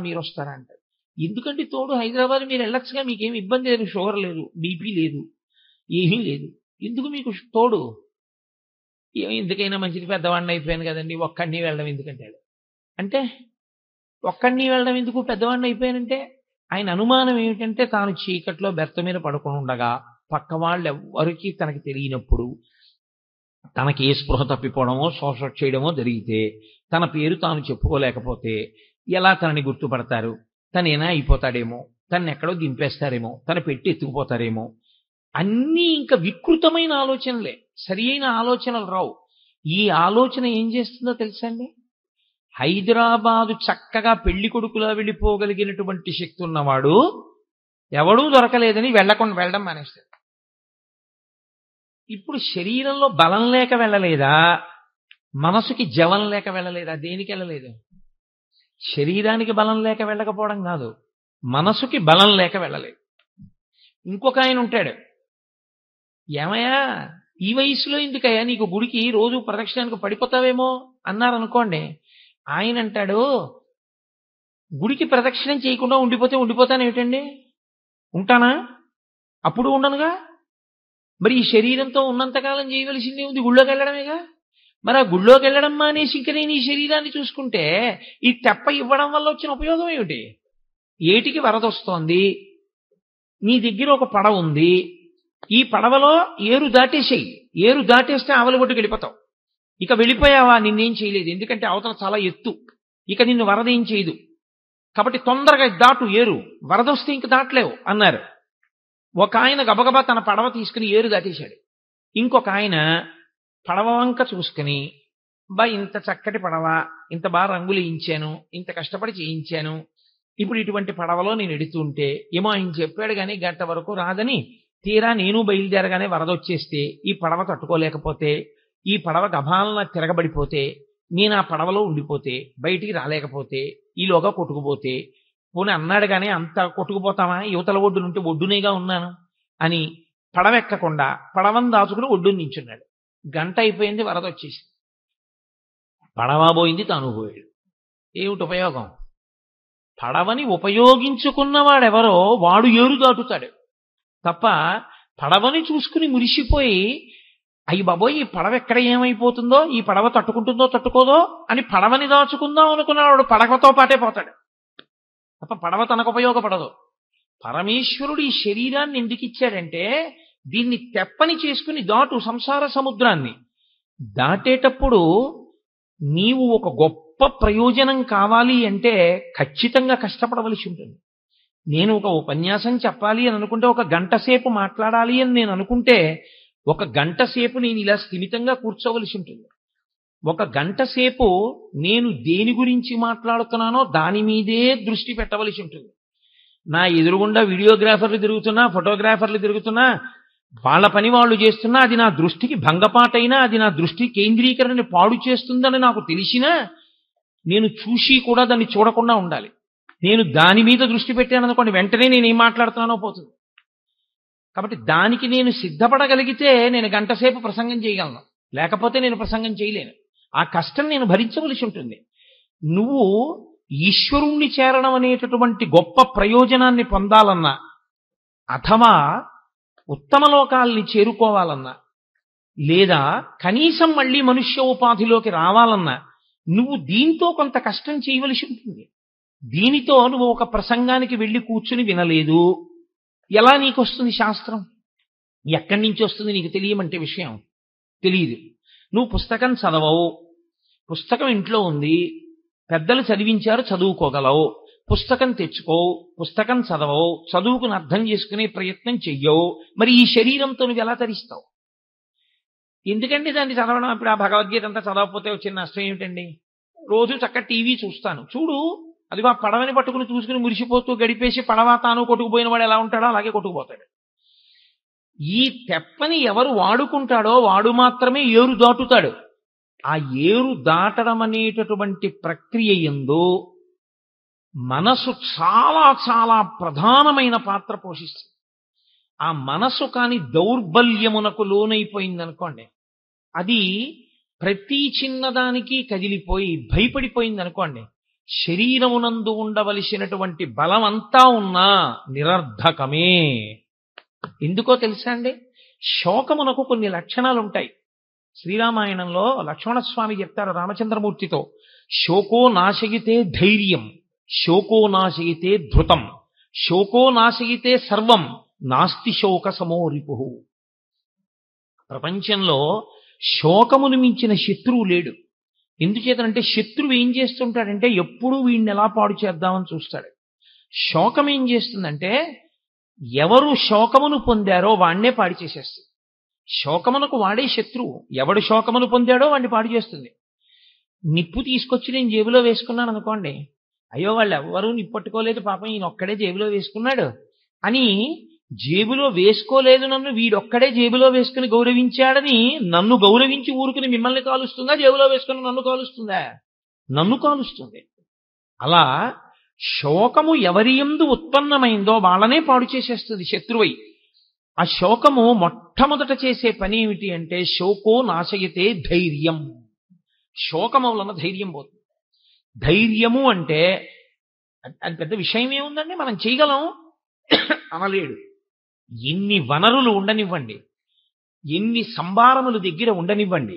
అంటాడు. ఎందుకంటే తోడు, హైదరాబాద్ మీరు వెళ్ళొచ్చుగా, మీకేమి ఇబ్బంది లేదు, షుగర్ లేదు, బీపీ లేదు, ఏమీ లేదు, ఎందుకు మీకు తోడు? ఎందుకైనా మంచిది, పెద్దవాడిని అయిపోయాను కదండి, ఒక్కడిని వెళ్ళడం ఎందుకంటాడు. అంటే ఒక్కడిని వెళ్ళడం ఎందుకు, పెద్దవాడిని అయిపోయానంటే? ఆయన అనుమానం ఏమిటంటే తాను చీకట్లో బెర్త మీద పడుకొని ఉండగా పక్క వాళ్ళు ఎవరికి తనకి తెలియనప్పుడు తనకి ఏ స్పృహ తప్పిపోవడమో శోష చేయడమో జరిగితే తన పేరు తాను చెప్పుకోలేకపోతే ఎలా తనని గుర్తుపడతారు? తనేనా అయిపోతాడేమో, తను ఎక్కడో దింపేస్తారేమో, తన పెట్టి ఎత్తుకుపోతారేమో, అన్నీ ఇంకా వికృతమైన ఆలోచనలే, సరి అయిన ఆలోచనలు రావు. ఈ ఆలోచన ఏం చేస్తుందో తెలుసా అండి? హైదరాబాదు చక్కగా పెళ్లి కొడుకులా వెళ్ళిపోగలిగినటువంటి శక్తి ఉన్నవాడు ఎవడూ దొరకలేదని వెళ్ళడం మానేస్తాడు. ఇప్పుడు శరీరంలో బలం లేక వెళ్ళలేదా, మనసుకి జవం లేక వెళ్ళలేదా? దేనికి వెళ్ళలేదు? శరీరానికి బలం లేక వెళ్ళకపోవడం కాదు, మనసుకి బలం లేక వెళ్ళలేదు. ఇంకొక ఆయన ఉంటాడు, ఏమయ్యా ఈ వయసులో ఎందుకయ్యా నీకు గుడికి రోజు ప్రదక్షిణానికి పడిపోతావేమో అన్నారనుకోండి, ఆయన అంటాడు, గుడికి ప్రదక్షిణం చేయకుండా ఉండిపోతాను ఏమిటండి? ఉంటానా? అప్పుడు ఉండనుగా. మరి ఈ శరీరంతో ఉన్నంతకాలం చేయవలసిందే ఉంది, గుళ్ళోకి వెళ్ళడమేగా. మరి ఆ గుళ్ళోకి వెళ్ళడం మానేసి ఇంక నేను ఈ శరీరాన్ని చూసుకుంటే ఈ తెప్ప ఇవ్వడం వల్ల వచ్చిన ఉపయోగం ఏమిటి? ఏటికి వరదొస్తోంది, నీ దగ్గర ఒక పడవ ఉంది, ఈ పడవలో ఏరు దాటేసేయి, ఏరు దాటేస్తే ఆవలి ఒడ్డుకి వెళ్ళిపోతావు. ఇక వెళ్ళిపోయావా, నిన్నేం చేయలేదు, ఎందుకంటే అవతల చాలా ఎత్తు, ఇక నిన్ను వరద ఏం చేయదు, కాబట్టి తొందరగా దాటు, ఏరు వరదొస్తే ఇంక దాటలేవు అన్నారు. ఒక ఆయన గబగబా తన పడవ తీసుకుని ఏరు దాటేశాడు. ఇంకొక ఆయన పడవ వంక చూసుకుని, ఇంత చక్కటి పడవ, ఇంత బాగా రంగులు వేయించాను, ఇంత కష్టపడి చేయించాను, ఇప్పుడు ఇటువంటి పడవలో నేను ఎడుతుంటే ఏమో ఆయన చెప్పాడు కానీ గంట వరకు రాదని, తీరా నేను బయలుదేరగానే వరదొచ్చేస్తే ఈ పడవ తట్టుకోలేకపోతే, ఈ పడవ గభాలన తిరగబడిపోతే, నేను ఆ పడవలో ఉండిపోతే, బయటికి రాలేకపోతే, ఈలోగా కొట్టుకుపోతే, పోనీ అన్నాడు కానీ అంత కొట్టుకుపోతామా, యువతల ఒడ్డునుంటే ఒడ్డునేగా ఉన్నాను అని పడవెక్కకుండా పడవను దాచుకుని ఒడ్డుని నించున్నాడు. గంట అయిపోయింది, వరద వచ్చేసింది, పడవ పోయింది, తాను పోయాడు. ఏమిటి ఉపయోగం? పడవని ఉపయోగించుకున్నవాడెవరో వాడు ఏరు దాటుతాడు తప్ప పడవని చూసుకుని మురిసిపోయి అయ్యి బాబోయ్ ఈ పడవ ఎక్కడ ఏమైపోతుందో, ఈ పడవ తట్టుకుంటుందో తట్టుకోదో అని పడవని దాచుకుందాం అనుకున్నవాడు పడవతో పాటే పోతాడు తప్ప పడవ తనకు ఉపయోగపడదు. పరమేశ్వరుడు ఈ శరీరాన్ని ఎందుకు ఇచ్చాడంటే దీన్ని తెప్పని చేసుకుని దాటు సంసార సముద్రాన్ని. దాటేటప్పుడు నీవు ఒక గొప్ప ప్రయోజనం కావాలి అంటే ఖచ్చితంగా కష్టపడవలసి ఉంటుంది. నేను ఒక ఉపన్యాసం చెప్పాలి అని అనుకుంటే, ఒక గంట సేపు మాట్లాడాలి అని నేను అనుకుంటే, ఒక గంట సేపు నేను ఇలా స్థిమితంగా కూర్చోవలసి ఉంటుంది. ఒక గంట సేపు నేను దేని గురించి మాట్లాడుతున్నానో దాని మీదే దృష్టి పెట్టవలసి ఉంటుంది. నా ఎదురుగుండా వీడియోగ్రాఫర్లు తిరుగుతున్నా, ఫోటోగ్రాఫర్లు తిరుగుతున్నా, వాళ్ళ పని వాళ్ళు చేస్తున్నా, అది నా దృష్టికి భంగపాటైనా, అది నా దృష్టి కేంద్రీకరణని పాడు చేస్తుందని నాకు తెలిసినా నేను చూసి కూడా దాన్ని చూడకుండా ఉండాలి. నేను దాని మీద దృష్టి పెట్టాను అనుకోండి, వెంటనే నేను ఏం మాట్లాడుతున్నానో పోతుంది. కాబట్టి దానికి నేను సిద్ధపడగలిగితే నేను గంట సేపు ప్రసంగం చేయగలను, లేకపోతే నేను ప్రసంగం చేయలేను. ఆ కష్టం నేను భరించవలసి ఉంటుంది. నువ్వు ఈశ్వరుణ్ణి చేరడం అనేటటువంటి గొప్ప ప్రయోజనాన్ని పొందాలన్నా, అథవా ఉత్తమ లోకాల్ని చేరుకోవాలన్నా, లేదా కనీసం మళ్ళీ మనుష్య ఉపాధిలోకి రావాలన్నా నువ్వు దీంతో కొంత కష్టం చేయవలసి ఉంటుంది. దీనితో నువ్వు ఒక ప్రసంగానికి వెళ్ళి కూర్చుని వినలేదు, ఎలా నీకు వస్తుంది శాస్త్రం? ఎక్కడి నుంచి వస్తుంది నీకు తెలియమంటే విషయం తెలియదు. నువ్వు పుస్తకం చదవవు, పుస్తకం ఇంట్లో ఉంది, పెద్దలు చదివించారు చదువుకోగలవు, పుస్తకం తెచ్చుకోవు, పుస్తకం చదవవు, చదువుకుని అర్థం చేసుకునే ప్రయత్నం చెయ్యవు. మరి ఈ శరీరంతో నువ్వు ఎలా తరిస్తావు? ఎందుకండి దాన్ని చదవడం? ఇప్పుడు ఆ భగవద్గీత అంతా చదవకపోతే వచ్చిన నష్టం ఏమిటండి? రోజు చక్కగా టీవీ చూస్తాను, చూడు, అదిగో ఆ పడవని పట్టుకుని చూసుకుని మురిసిపోతూ గడిపేసి పడవ తాను కొట్టుకుపోయిన వాడు ఎలా ఉంటాడో అలాగే కొట్టుకుపోతాడు. ఈ తెప్పని ఎవరు వాడుకుంటాడో వాడు మాత్రమే ఏరు దాటుతాడు. ఆ ఏరు దాటడం అనేటటువంటి ప్రక్రియ యందు మనసు చాలా చాలా ప్రధానమైన పాత్ర పోషిస్తుంది. ఆ మనసు కాని దౌర్బల్యమునకు లోనైపోయిందనుకోండి, అది ప్రతి చిన్నదానికి కదిలిపోయి భయపడిపోయిందనుకోండి, శరీరమునందు ఉండవలసినటువంటి బలం అంతా ఉన్నా నిరర్ధకమే. ఎందుకో తెలుసా అండి? శోకమునకు కొన్ని లక్షణాలు ఉంటాయి. శ్రీరామాయణంలో లక్ష్మణస్వామి చెప్తారు రామచంద్రమూర్తితో, శోకో నాశయితే ధైర్యం, శోకో నాశయితే ధృతం, శోకో నాశయితే సర్వం, నాస్తి శోక సమో రిపుః. ప్రపంచంలో శోకమును మించిన శత్రువు లేడు. ఎందుచేతనంటే శత్రువు ఏం చేస్తుంటాడంటే ఎప్పుడూ వీడిని ఎలా పాడు చేద్దామని చూస్తాడు. శోకం ఏం చేస్తుందంటే ఎవరు శోకమును పొందారో వాణ్ణే పాడు చేసేస్తుంది. శోకమునకు వాడే శత్రువు. ఎవడు శోకమును పొందాడో వాడిని పాడు చేస్తుంది. నిప్పు తీసుకొచ్చి నేను జేబులో వేసుకున్నాను అనుకోండి, అయ్యో వాళ్ళు ఎవ్వరూ నిప్పట్టుకోలేదు, పాపం ఈయన ఒక్కడే జేబులో వేసుకున్నాడు అని, జేబులో వేసుకోలేదు నన్ను వీడొక్కడే జేబులో వేసుకుని గౌరవించాడని నన్ను గౌరవించి ఊరుకుని మిమ్మల్ని కాలుస్తుందా? జేబులో వేసుకుని నన్ను కాలుస్తుందా? నన్ను కాలుస్తుంది. అలా శోకము ఎవరి యందు ఉత్పన్నమైందో వాళ్ళనే పాడు చేసేస్తుంది శత్రువై. ఆ శోకము మొట్టమొదట చేసే పని ఏమిటి అంటే శోకో నాశయతే ధైర్యం. శోకము వలన ధైర్యం పోతుంది. ధైర్యము అంటే అది పెద్ద విషయం ఏముందండి, మనం చేయగలం అనలేడు. ఎన్ని వనరులు ఉండనివ్వండి, ఎన్ని సంభారములు దగ్గర ఉండనివ్వండి,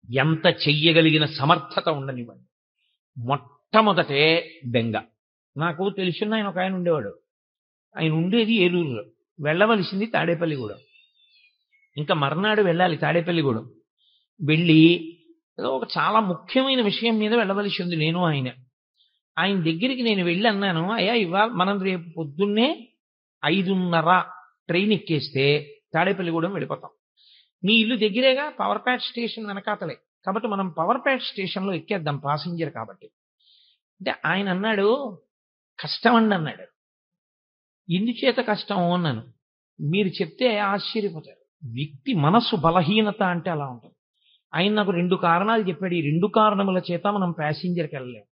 ఎంత చెయ్యగలిగిన సమర్థత ఉండనివ్వండి, మొట్టమొదటే బెంగ. నాకు తెలిసిన ఆయన ఒక ఆయన ఉండేవాడు. ఆయన ఉండేది ఏలూరులో, వెళ్ళవలసింది తాడేపల్లిగూడెం. ఇంకా మర్నాడు వెళ్ళాలి తాడేపల్లిగూడెం. వెళ్ళి ఏదో ఒక చాలా ముఖ్యమైన విషయం మీద వెళ్ళవలసి ఉంది నేను ఆయన. ఆయన దగ్గరికి నేను వెళ్ళి అన్నాను, అయ్యా ఇవాళ మనం రేపు పొద్దున్నే 5:30 ట్రైన్ ఎక్కేస్తే తాడేపల్లిగూడెం వెళ్ళిపోతాం. మీ ఇల్లు దగ్గరేగా, పవర్ ప్యాట్ స్టేషన్ వెనకాతలే, కాబట్టి మనం పవర్ ప్యాట్ స్టేషన్లో ఎక్కేద్దాం పాసింజర్ కాబట్టి. అంటే ఆయన అన్నాడు, కష్టం అండి అన్నాడు. ఎందుచేత కష్టం అన్నాను. మీరు చెప్తే ఆశ్చర్యపోతారు. వ్యక్తి మనస్సు బలహీనత అంటే అలా ఉంటుంది. ఆయన నాకు 2 కారణాలు చెప్పాడు. ఈ 2 కారణముల చేత మనం ప్యాసింజర్కి వెళ్ళలేము.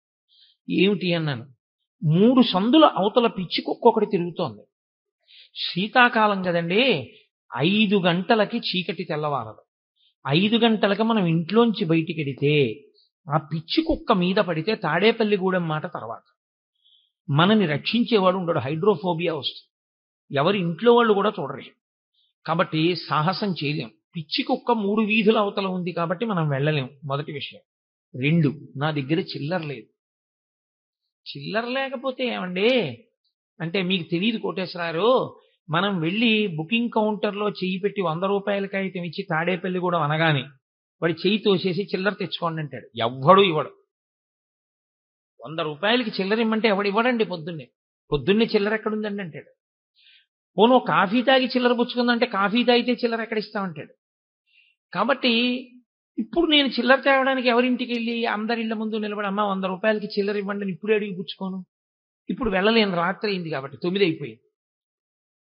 ఏమిటి అన్నాను. 3 సందుల అవతల పిచ్చి కుక్క ఒకటి తిరుగుతోంది. శీతాకాలం కదండి, 5 గంటలకి చీకటి తెల్లవారదు. 5 గంటలకి మనం ఇంట్లోంచి బయటికి వెడితే ఆ పిచ్చి కుక్క మీద పడితే తాడేపల్లిగూడెం మాట తర్వాత. మనని రక్షించేవాడు ఉండడు, హైడ్రోఫోబియా వస్తుంది. ఎవరి ఇంట్లో వాళ్ళు కూడా చూడరు. కాబట్టి సాహసం చేయలేం. పిచ్చి కుక్క 3 వీధుల అవతల ఉంది కాబట్టి మనం వెళ్ళలేం, మొదటి విషయం. 2, నా దగ్గర చిల్లర లేదు. చిల్లర లేకపోతే ఏమండి అంటే మీకు తెలియదు కోటేశ్వరారు, మనం వెళ్ళి బుకింగ్ కౌంటర్లో చెయ్యి పెట్టి 100 రూపాయల కాగితం ఇచ్చి తాడేపల్లి కూడా అనగానే వాడి చెయ్యి తోసేసి చిల్లర తెచ్చుకోండి అంటాడు. ఎవ్వడు ఇవ్వడు. 100 రూపాయలకి చిల్లర ఇమ్మంటే ఎవడు ఇవ్వడండి. పొద్దున్నే చిల్లర ఎక్కడుందండి అంటాడు. పోను కాఫీ తాగి చిల్లర పుచ్చుకుందంటే కాఫీ తాగితే చిల్లర ఎక్కడ ఇస్తామంటాడు. కాబట్టి ఇప్పుడు నేను చిల్లర తేవడానికి ఎవరింటికి వెళ్ళి అందరిళ్ళ ముందు నిలబడి అమ్మ 100 రూపాయలకి చిల్లర ఇవ్వండి అని ఇప్పుడే అడిగి పుచ్చుకోను. ఇప్పుడు వెళ్ళలేను, రాత్రి అయింది కాబట్టి 9 అయిపోయింది.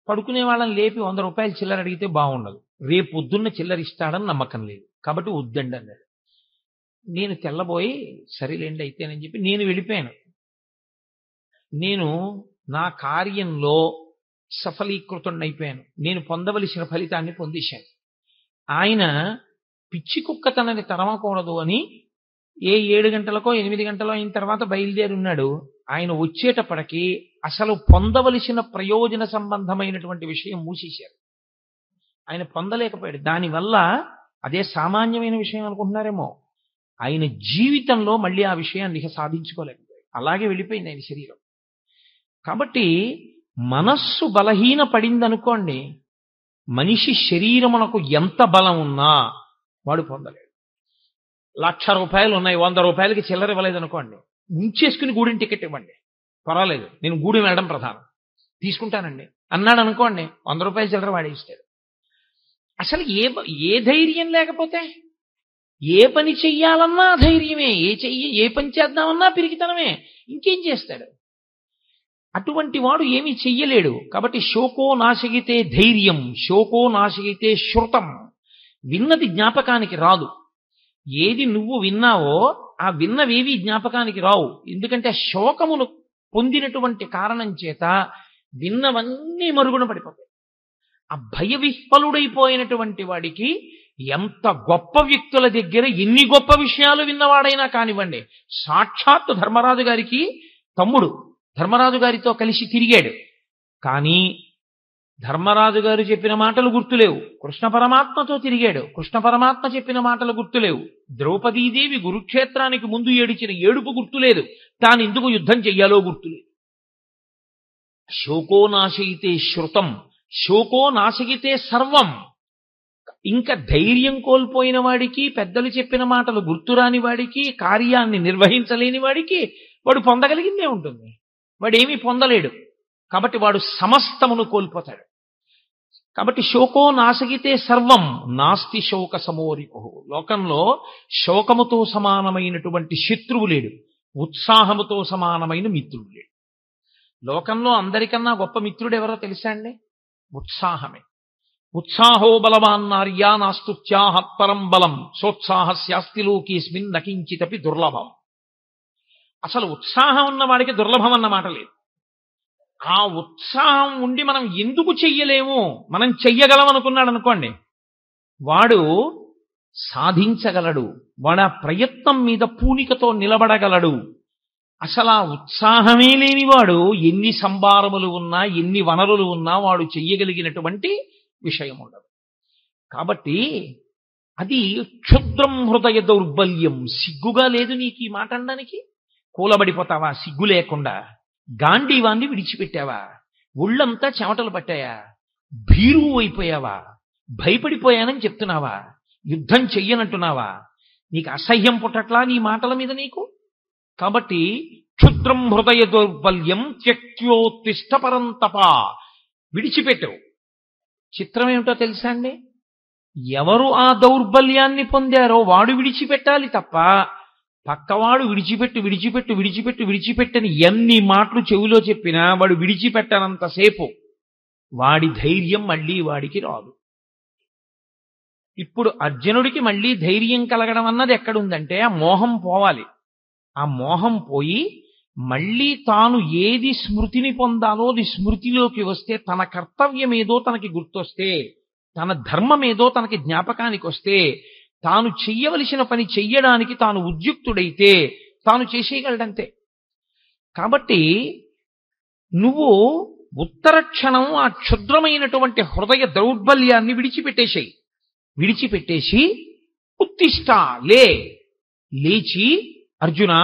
పడుకునే వాళ్ళని లేపి 100 రూపాయలు చిల్లర అడిగితే బాగుండదు. రేపు పొద్దున్న చిల్లర ఇస్తాడని నమ్మకం లేదు కాబట్టి వద్దండి అన్నాడు. నేను తెల్లబోయి సరేలేండి అయితేనని చెప్పి నేను వెళ్ళిపోయాను. నేను నా కార్యంలో సఫలీకృతుడైపోయాను. నేను పొందవలసిన ఫలితాన్ని పొందేశాను. ఆయన పిచ్చి కుక్క తనని తరమకూడదు అని 7 గంటలకో 8 గంటలో అయిన తర్వాత బయలుదేరి ఉన్నాడు. ఆయన వచ్చేటప్పటికి అసలు పొందవలసిన ప్రయోజన సంబంధమైనటువంటి విషయం మూసేశారు. ఆయన పొందలేకపోయాడు. దానివల్ల అదే సామాన్యమైన విషయం అనుకుంటున్నారేమో, ఆయన జీవితంలో మళ్ళీ ఆ విషయాన్ని సాధించుకోలేకపోయాడు. అలాగే వెళ్ళిపోయింది ఆయన శరీరం. కాబట్టి మనస్సు బలహీన పడిందనుకోండి, మనిషి శరీరమునకు ఎంత బలం ఉన్నా వాడు పొందలేడు. 1,00,000 రూపాయలు ఉన్నాయి, 100 రూపాయలకి చిల్లర ఇవ్వలేదనుకోండి, ఉంచేసుకుని గూడెం టికెట్ ఇవ్వండి, పర్వాలేదు, నేను గూడెం వెళ్ళడం ప్రధానం, తీసుకుంటానండి అన్నాడు అనుకోండి, 100 రూపాయల చిల్లర వాడే ఇస్తాడు. అసలు ఏ ధైర్యం లేకపోతే ఏ పని చెయ్యాలన్నా ధైర్యమే, ఏ పని చేద్దామన్నా పిరికితనమే, ఇంకేం చేస్తాడు? అటువంటి వాడు ఏమీ చెయ్యలేడు. కాబట్టి శోకో నాశగితే ధైర్యం, శోకో నాశగితే శృతం. విన్నది జ్ఞాపకానికి రాదు. ఏది నువ్వు విన్నావో ఆ విన్నవేవి జ్ఞాపకానికి రావు. ఎందుకంటే శోకమును పొందినటువంటి కారణం చేత విన్నవన్నీ మరుగున పడిపోతాయి. ఆ భయ విహ్వలుడైపోయినటువంటి వాడికి ఎంత గొప్ప వ్యక్తుల దగ్గర ఎన్ని గొప్ప విషయాలు విన్నవాడైనా కానివ్వండి, సాక్షాత్తు ధర్మరాజు గారికి తమ్ముడు ధర్మరాజు గారితో కలిసి తిరిగాడు. కానీ ధర్మరాజు గారు చెప్పిన మాటలు గుర్తులేవు. కృష్ణ పరమాత్మతో తిరిగాడు, కృష్ణ పరమాత్మ చెప్పిన మాటలు గుర్తులేవు. ద్రౌపదీదేవి కురుక్షేత్రానికి ముందు ఏడిచిన ఏడుపు గుర్తులేదు, తాను ఎందుకు యుద్ధం చెయ్యాలో గుర్తులేదు. శోకో నాశయితే శృతం, శోకో నాశగితే సర్వం. ఇంకా ధైర్యం కోల్పోయిన వాడికి, పెద్దలు చెప్పిన మాటలు గుర్తురాని వాడికి, కార్యాన్ని నిర్వహించలేని వాడికి వాడు పొందగలిగిందే ఉంటుంది, వాడేమీ పొందలేడు. కాబట్టి వాడు సమస్తమును కోల్పోతాడు. కాబట్టి శోకో నాశగితే సర్వం నాస్తి శోక సమోరిపు. లోకంలో శోకముతో సమానమైనటువంటి శత్రువు లేడు, ఉత్సాహముతో సమానమైన మిత్రుడు లేడు. లోకంలో అందరికన్నా గొప్ప మిత్రుడు ఎవరో తెలుసా అండి? ఉత్సాహమే. ఉత్సాహో బలవాన్నార్యా నాస్తుత్యాహత్పరం బలం సోత్సాహస్యాస్తి లోకేస్మిన్ నకించితపి దుర్లభం. అసలు ఉత్సాహం ఉన్న వాడికి దుర్లభం అన్న మాట లేదు. ఆ ఉత్సాహం ఉండి మనం ఎందుకు చెయ్యలేము, మనం చెయ్యగలం అనుకున్నాడు అనుకోండి, వాడు సాధించగలడు, వాడు ఆ ప్రయత్నం మీద పూనికతో నిలబడగలడు. అసలు ఆ ఉత్సాహమే లేనివాడు ఎన్ని సంభారములు ఉన్నా, ఎన్ని వనరులు ఉన్నా వాడు చెయ్యగలిగినటువంటి విషయం ఉండదు. కాబట్టి అది క్షుద్రం హృదయ దౌర్బల్యం. సిగ్గుగా లేదు నీకు ఈ మాట అనడానికి? కూలబడిపోతావా సిగ్గు లేకుండా? గాంధీవాన్ని విడిచిపెట్టావా? ఒళ్ళంతా చెమటలు పట్టాయా? భీరువు అయిపోయావా? భయపడిపోయానని చెప్తున్నావా? యుద్ధం చెయ్యనంటున్నావా? నీకు అసహ్యం పుట్టట్లా నీ మాటల మీద నీకు? కాబట్టి క్షుద్రం హృదయ దౌర్బల్యం త్యక్త్యోత్తిష్ట పరంతప, విడిచిపెట్టవు. చిత్రం ఏమిటో తెలుసా అండి? ఎవరు ఆ దౌర్బల్యాన్ని పొందారో వాడు విడిచిపెట్టాలి తప్ప పక్కవాడు విడిచిపెట్టని ఎన్ని మాటలు చెవిలో చెప్పినా వాడు విడిచిపెట్టనంతసేపు వాడి ధైర్యం మళ్ళీ వాడికి రాదు. ఇప్పుడు అర్జునుడికి మళ్ళీ ధైర్యం కలగడం అన్నది ఎక్కడుందంటే ఆ మోహం పోవాలి. ఆ మోహం పోయి మళ్ళీ తాను ఏది స్మృతిని పొందాలో అది స్మృతిలోకి వస్తే, తన కర్తవ్యం ఏదో తనకి గుర్తొస్తే, తన ధర్మం ఏదో తనకి జ్ఞాపకానికి వస్తే, తాను చెయ్యవలసిన పని చెయ్యడానికి తాను ఉద్యుక్తుడైతే తాను చేసేయగలడంతే. కాబట్టి నువ్వు ఉత్తర క్షణం ఆ క్షుద్రమైనటువంటి హృదయ దౌర్బల్యాన్ని విడిచిపెట్టేసి ఉత్తిష్ట లేచి అర్జున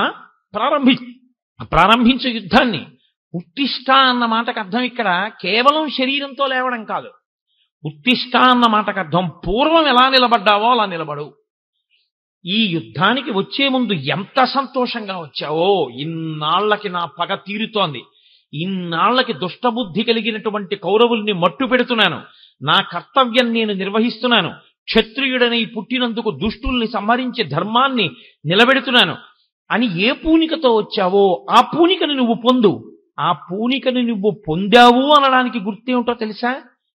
ప్రారంభించే యుద్ధాన్ని. ఉత్తిష్ట అన్న మాటకు అర్థం ఇక్కడ కేవలం శరీరంతో లేవడం కాదు. ఉత్తిష్ట అన్న మాటకు అర్థం పూర్వం ఎలా నిలబడ్డావో అలా నిలబడు. ఈ యుద్ధానికి వచ్చే ముందు ఎంత సంతోషంగా వచ్చావో, ఇన్నాళ్లకి నా పగ తీరుతోంది, ఇన్నాళ్లకి దుష్టబుద్ధి కలిగినటువంటి కౌరవుల్ని మట్టు పెడుతున్నాను, నా కర్తవ్యం నేను నిర్వహిస్తున్నాను, క్షత్రియుడనై పుట్టినందుకు దుష్టుల్ని సంహరించి ధర్మాన్ని నిలబెడుతున్నాను అని ఏ పూనికతో వచ్చావో ఆ పూనికను నువ్వు పొందు. ఆ పూనికను నువ్వు పొందావు అనడానికి గుర్తేమిటో తెలుసా?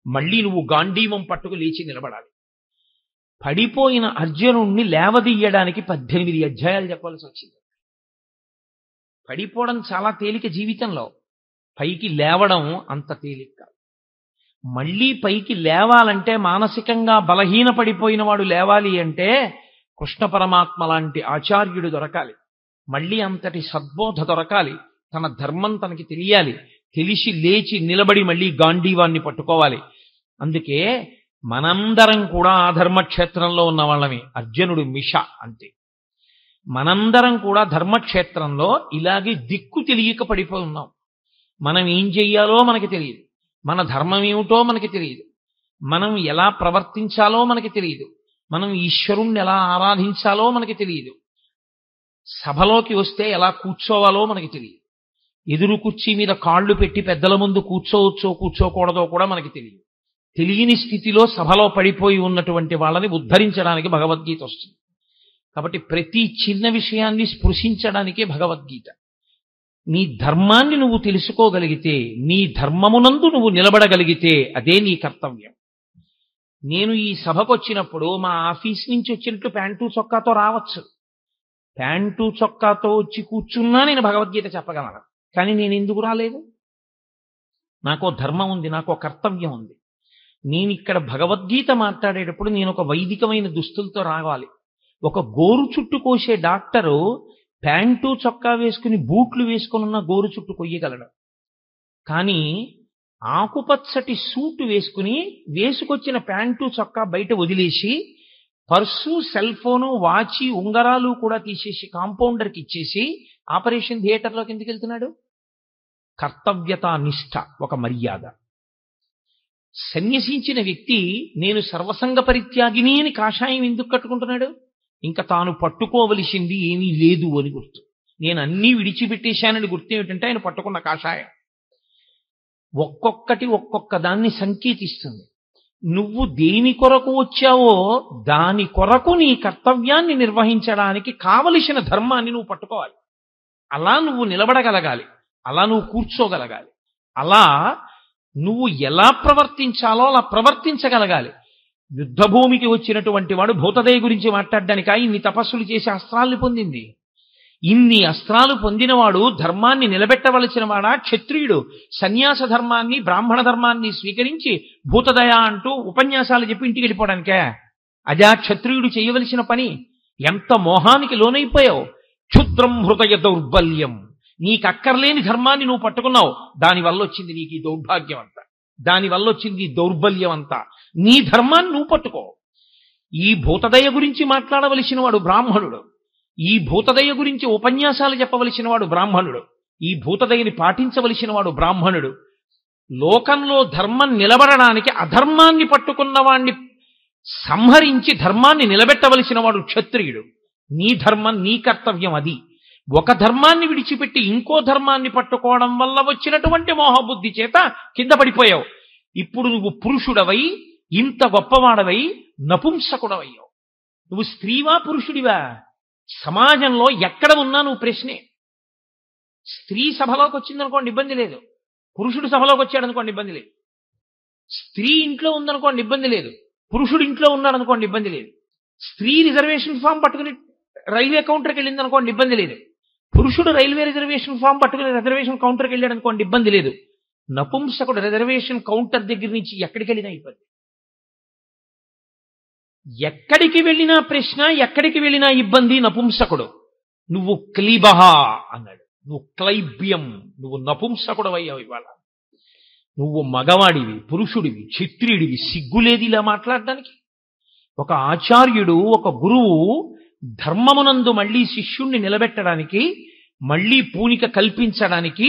మళ్ళీ నువ్వు గాంధీవం పట్టుకు లేచి నిలబడాలి. పడిపోయిన అర్జునుణ్ణి లేవదీయడానికి 18 అధ్యాయాలు చెప్పాల్సి వచ్చింది. పడిపోవడం చాలా తేలిక జీవితంలో, పైకి లేవడం అంత తేలిక కాదు. మళ్ళీ పైకి లేవాలంటే, మానసికంగా బలహీన పడిపోయిన వాడు లేవాలి అంటే కృష్ణ పరమాత్మ లాంటి ఆచార్యుడు దొరకాలి. మళ్ళీ అంతటి సద్బోధ దొరకాలి. తన ధర్మం తనకి తెలియాలి. తెలిసి లేచి నిలబడి మళ్ళీ గాంధీవాన్ని పట్టుకోవాలి. అందుకే మనందరం కూడా ఆ ధర్మక్షేత్రంలో ఉన్న వాళ్ళమే. అర్జునుడు మిష అంతే. మనందరం కూడా ధర్మక్షేత్రంలో ఇలాగే దిక్కు తెలియక పడిపోయి ఉన్నాం. మనం ఏం చెయ్యాలో మనకి తెలియదు, మన ధర్మం ఏమిటో మనకి తెలియదు, మనం ఎలా ప్రవర్తించాలో మనకి తెలియదు, మనం ఈశ్వరుణ్ణి ఎలా ఆరాధించాలో మనకి తెలియదు, సభలోకి వస్తే ఎలా కూర్చోవాలో మనకి తెలియదు, ఎదురు కుర్చీ మీద కాళ్ళు పెట్టి పెద్దల ముందు కూర్చోవచ్చో కూర్చోకూడదో కూడా మనకి తెలియదు. తెలియని స్థితిలో సభలో పడిపోయి ఉన్నటువంటి వాళ్ళని ఉద్ధరించడానికి భగవద్గీత వస్తుంది. కాబట్టి ప్రతి చిన్న విషయాన్ని స్పృశించడానికే భగవద్గీత. నీ ధర్మాన్ని నువ్వు తెలుసుకోగలిగితే, నీ ధర్మమునందు నువ్వు నిలబడగలిగితే అదే నీ కర్తవ్యం. నేను ఈ సభకు వచ్చినప్పుడు మా ఆఫీస్ నుంచి వచ్చినట్టు ప్యాంటు చొక్కాతో రావచ్చు. ప్యాంటు చొక్కాతో వచ్చి కూర్చున్నా నేను భగవద్గీత చెప్పగలను. కానీ నేను ఎందుకు రాలేదు? నాకో ధర్మం ఉంది, నాకో కర్తవ్యం ఉంది. నేను ఇక్కడ భగవద్గీత మాట్లాడేటప్పుడు నేను ఒక వైదికమైన దుస్తులతో రావాలి. ఒక గోరు చుట్టు కోసే డాక్టరు ప్యాంటు చొక్కా వేసుకుని బూట్లు వేసుకుని ఉన్న గోరు చుట్టు కొయ్యగలడు. కానీ ఆకుపచ్చటి సూటు వేసుకొచ్చిన ప్యాంటు చొక్కా బయట వదిలేసి పర్సు, సెల్ ఫోను, వాచి, ఉంగరాలు కూడా తీసేసి కాంపౌండర్కి ఇచ్చేసి ఆపరేషన్ థియేటర్లోకి ఎందుకు వెళ్తున్నాడు? కర్తవ్యతా నిష్ఠ, ఒక మర్యాద. సన్యసించిన వ్యక్తి నేను సర్వసంగ పరిత్యాగిని అని కాషాయం ఎందుకు కట్టుకుంటున్నాడు? ఇంకా తాను పట్టుకోవలసింది ఏమీ లేదు అని గుర్తు. నేను అన్నీ విడిచిపెట్టేశానని గుర్తు ఏమిటంటే ఆయన పట్టుకున్న కాషాయం. ఒక్కొక్కటి ఒక్కొక్క దాన్ని సంకేతిస్తుంది. నువ్వు దేని కొరకు వచ్చావో దాని కొరకు నీ కర్తవ్యాన్ని నిర్వహించడానికి కావలసిన ధర్మాన్ని నువ్వు పట్టుకోవాలి. అలా నువ్వు నిలబడగలగాలి, అలా నువ్వు కూర్చోగలగాలి, అలా నువ్వు ఎలా ప్రవర్తించాలో అలా ప్రవర్తించగలగాలి. యుద్ధభూమికి వచ్చినటువంటి వాడు భూతదయ గురించి మాట్లాడడానికా ఇన్ని తపస్సులు చేసి అస్త్రాల్ని పొందింది? ఇన్ని అస్త్రాలు పొందినవాడు ధర్మాన్ని నిలబెట్టవలసిన వాడా? క్షత్రియుడు సన్యాస ధర్మాన్ని, బ్రాహ్మణ ధర్మాన్ని స్వీకరించి భూతదయ అంటూ ఉపన్యాసాలు చెప్పి ఇంటికి వెళ్ళిపోవడానికే? అజా క్షత్రియుడు చేయవలసిన పని? ఎంత మోహానికి లోనైపోయావు! క్షుద్రం హృదయ దౌర్బల్యం. నీకక్కర్లేని ధర్మాన్ని నువ్వు పట్టుకున్నావు, దానివల్ల వచ్చింది నీకు ఈ దౌర్భాగ్యం అంతా, దానివల్ల వచ్చింది ఈ దౌర్బల్యం అంతా. నీ ధర్మాన్ని నువ్వు పట్టుకో. ఈ భూతదయ గురించి మాట్లాడవలసిన వాడు బ్రాహ్మణుడు, ఈ భూతదయ గురించి ఉపన్యాసాలు చెప్పవలసిన వాడు బ్రాహ్మణుడు, ఈ భూతదయని పాటించవలసిన వాడు బ్రాహ్మణుడు. లోకంలో ధర్మం నిలబడడానికి అధర్మాన్ని పట్టుకున్న వాణ్ణి సంహరించి ధర్మాన్ని నిలబెట్టవలసిన వాడు క్షత్రియుడు. నీ ధర్మం, నీ కర్తవ్యం అది. ఒక ధర్మాన్ని విడిచిపెట్టి ఇంకో ధర్మాన్ని పట్టుకోవడం వల్ల వచ్చినటువంటి మోహబుద్ధి చేత కింద పడిపోయావు. ఇప్పుడు నువ్వు పురుషుడవై, ఇంత గొప్పవాడవై నపుంసకుడవయ్యావు. నువ్వు స్త్రీవా పురుషుడివా? సమాజంలో ఎక్కడ ఉన్నా నువ్వు ప్రశ్నే. స్త్రీ సభలోకి వచ్చిందనుకోండి ఇబ్బంది లేదు, పురుషుడు సభలోకి వచ్చాడనుకోండి ఇబ్బంది లేదు. స్త్రీ ఇంట్లో ఉందనుకోండి ఇబ్బంది లేదు, పురుషుడు ఇంట్లో ఉన్నాడనుకోండి ఇబ్బంది లేదు. స్త్రీ రిజర్వేషన్ ఫామ్ పట్టుకుని రైల్వే కౌంటర్కి వెళ్ళింది అనుకోండి ఇబ్బంది లేదు, పురుషుడు రైల్వే రిజర్వేషన్ ఫామ్ పట్టుకుని రిజర్వేషన్ కౌంటర్కి వెళ్ళాడు అనుకోండి ఇబ్బంది లేదు. నపుంసకుడు రిజర్వేషన్ కౌంటర్ దగ్గర నుంచి ఎక్కడికి వెళ్ళినా ఇబ్బంది. ఎక్కడికి వెళ్ళినా ప్రశ్న, ఎక్కడికి వెళ్ళినా ఇబ్బంది. నపుంసకుడు. నువ్వు క్లీబహ అన్నాడు, నువ్వు క్లైబ్యం, నువ్వు నపుంసకుడు అయ్యావు ఇవాళ. నువ్వు మగవాడివి, పురుషుడివి, క్షత్రియుడివి, సిగ్గులేది ఇలా మాట్లాడడానికి? ఒక ఆచార్యుడు, ఒక గురువు ధర్మమునందు మళ్ళీ శిష్యుణ్ణి నిలబెట్టడానికి, మళ్ళీ పూనిక కల్పించడానికి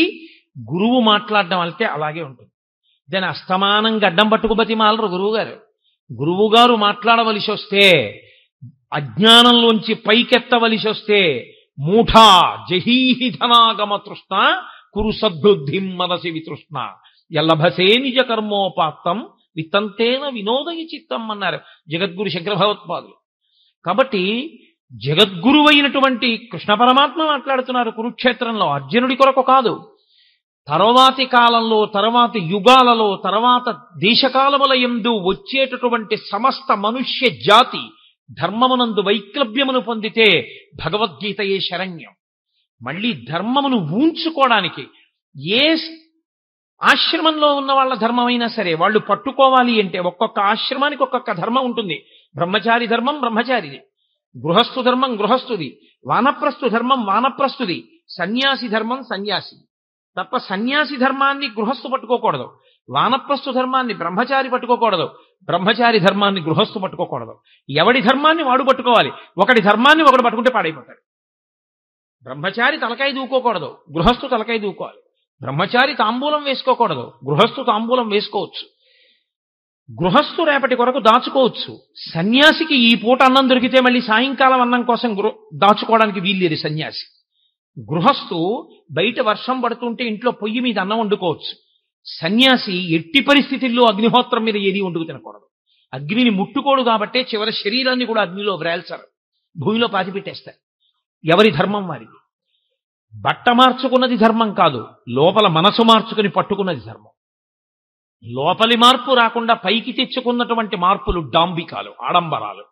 గురువు మాట్లాడడం అంటే అలాగే ఉంటుంది. దాని అస్తమానం గడ్డం పట్టుకు బతిమాలరు గురువుగారు. గురువుగారు మాట్లాడవలసి వస్తే, అజ్ఞానంలోంచి పైకెత్తవలసి వస్తే, మూఢా జహీహి ధనాగమ తృష్ణ కురు సద్బుద్ధిం మనసి వితృష్ణ ఎల్లభసే నిజ కర్మోపాత్తం విత్తంతేన వినోదయ చిత్తం అన్నారు జగద్గురు శంకర భగవత్పాదులు. కాబట్టి జగద్గురువైనటువంటి కృష్ణ పరమాత్మ మాట్లాడుతున్నారు కురుక్షేత్రంలో, అర్జునుడి కొరకు కాదు. తర్వాతి కాలంలో, తర్వాతి యుగాలలో, తర్వాత దేశకాలముల యందు వచ్చేటటువంటి సమస్త మనుష్య జాతి ధర్మమునందు వైక్లభ్యమును పొందితే భగవద్గీతయే శరణ్యం. మళ్ళీ ధర్మమును ఊంచుకోవడానికి ఏ ఆశ్రమంలో ఉన్న వాళ్ళ ధర్మమైనా సరే వాళ్ళు పట్టుకోవాలి అంటే ఒక్కొక్క ఆశ్రమానికి ఒక్కొక్క ధర్మం ఉంటుంది. బ్రహ్మచారి ధర్మం బ్రహ్మచారిది, గృహస్థు ధర్మం గృహస్థుది, వానప్రస్థు ధర్మం వానప్రస్థుది, సన్యాసి ధర్మం సన్యాసి. తప్ప సన్యాసి ధర్మాన్ని గృహస్థు పట్టుకోకూడదు, వానప్రస్థు ధర్మాన్ని బ్రహ్మచారి పట్టుకోకూడదు, బ్రహ్మచారి ధర్మాన్ని గృహస్థు పట్టుకోకూడదు. ఎవడి ధర్మాన్ని వాడు పట్టుకోవాలి. ఒకటి ధర్మాన్ని ఒకడు పట్టుకుంటే పాడైపోతాడు. బ్రహ్మచారి తలకాయ దూకోకూడదు, గృహస్థు తలకాయ దూకోవాలి. బ్రహ్మచారి తాంబూలం వేసుకోకూడదు, గృహస్థు తాంబూలం వేసుకోవచ్చు. గృహస్థు రేపటి కొరకు దాచుకోవచ్చు. సన్యాసికి ఈ పూట అన్నం దొరికితే మళ్ళీ సాయంకాలం అన్నం కోసం దాచుకోవడానికి వీల్లేదు సన్యాసి. గృహస్థు బయట వర్షం పడుతుంటే ఇంట్లో పొయ్యి మీద అన్నం వండుకోవచ్చు. సన్యాసి ఎట్టి పరిస్థితుల్లో అగ్నిహోత్రం మీద ఏది వండుకు తినకూడదు. అగ్నిని ముట్టుకోడు కాబట్టే చివరి శరీరాన్ని కూడా అగ్నిలో వ్రేల్చారు, భూమిలో పాతిపెట్టేస్తారు. ఎవరి ధర్మం వారిది. బట్ట మార్చుకున్నది ధర్మం కాదు, లోపల మనసు మార్చుకుని పట్టుకున్నది ధర్మం. లోపలి మార్పు రాకుండా పైకి తెచ్చుకున్నటువంటి మార్పులు డాంబికాలు, ఆడంబరాలు.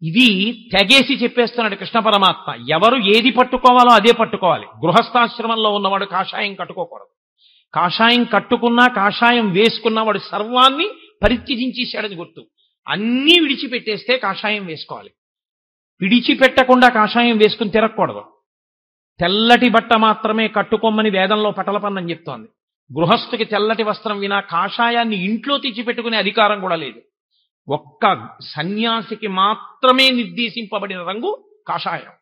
ఇది తెగేసి చెప్పేస్తున్నాడు కృష్ణ పరమాత్మ. ఎవరు ఏది పట్టుకోవాలో అదే పట్టుకోవాలి. గృహస్థాశ్రమంలో ఉన్నవాడు కాషాయం కట్టుకోకూడదు. కాషాయం కట్టుకున్నా, కాషాయం వేసుకున్నా వాడు సర్వాన్ని పరిత్యజించేశాడని గుర్తు. అన్నీ విడిచిపెట్టేస్తే కాషాయం వేసుకోవాలి. విడిచిపెట్టకుండా కాషాయం వేసుకుని తిరగకూడదు. తెల్లటి బట్ట మాత్రమే కట్టుకోమని వేదంలో పటలపన్నం చెప్తోంది. గృహస్థుకి తెల్లటి వస్త్రం వినా కాషాయాన్ని ఇంట్లో తెచ్చిపెట్టుకునే అధికారం కూడా లేదు. ఒక్క సన్యాసికి మాత్రమే నిర్దేశింపబడిన రంగు కాషాయం.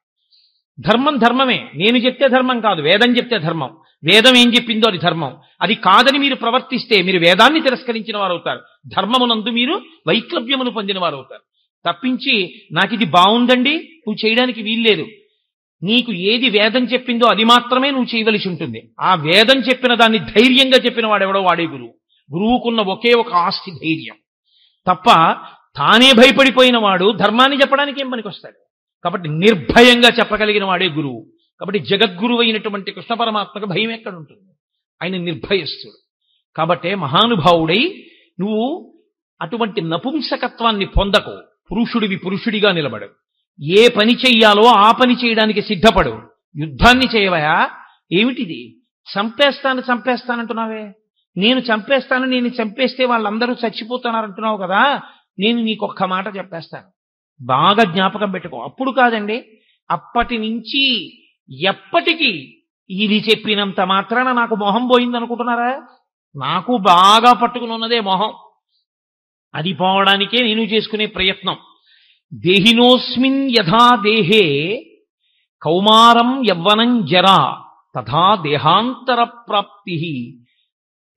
ధర్మం ధర్మమే, నేను చెప్తే ధర్మం కాదు, వేదం చెప్తే ధర్మం. వేదం ఏం చెప్పిందో అది ధర్మం. అది కాదని మీరు ప్రవర్తిస్తే మీరు వేదాన్ని తిరస్కరించిన వారు అవుతారు, ధర్మమునందు మీరు వైక్లభ్యమును పొందిన వారు అవుతారు. తప్పించి నాకు ఇది బాగుందండి నువ్వు చేయడానికి వీల్లేదు, నీకు ఏది వేదం చెప్పిందో అది మాత్రమే నువ్వు చేయవలసి ఉంటుంది. ఆ వేదం చెప్పిన దాన్ని ధైర్యంగా చెప్పిన వాడెవడో వాడే గురువు. గురువుకున్న ఒకే ఒక ఆస్తి ధైర్యం. తప్ప తానే భయపడిపోయిన వాడు ధర్మాన్ని చెప్పడానికి ఏం పనికొస్తాడు? కాబట్టి నిర్భయంగా చెప్పగలిగిన వాడే గురువు. కాబట్టి జగద్గురువు అయినటువంటి కృష్ణ పరమాత్మకు భయం ఎక్కడుంటుంది? ఆయన నిర్భయస్తుడు. కాబట్టే మహానుభావుడై నువ్వు అటువంటి నపుంసకత్వాన్ని పొందకు. పురుషుడివి పురుషుడిగా నిలబడు. ఏ పని చెయ్యాలో ఆ పని చేయడానికి సిద్ధపడు. యుద్ధాన్ని చేయవయా? ఏమిటిది? చంపేస్తానంటున్నావే. నేను చంపేస్తే వాళ్ళందరూ చచ్చిపోతున్నారంటున్నావు కదా. నేను నీకొక్క మాట చెప్పేస్తాను, బాగా జ్ఞాపకం పెట్టుకో. అప్పుడు కాదండి, అప్పటి నుంచి ఎప్పటికీ ఇది చెప్పినంత మాత్రాన నాకు మొహం పోయిందనుకుంటున్నారా? నాకు బాగా పట్టుకుని ఉన్నదే మొహం. అది పోవడానికే నేను చేసుకునే ప్రయత్నం. దేహినోస్మిన్ యథా దేహే కౌమారం యవ్వనం జరా తథా దేహాంతర ప్రాప్తి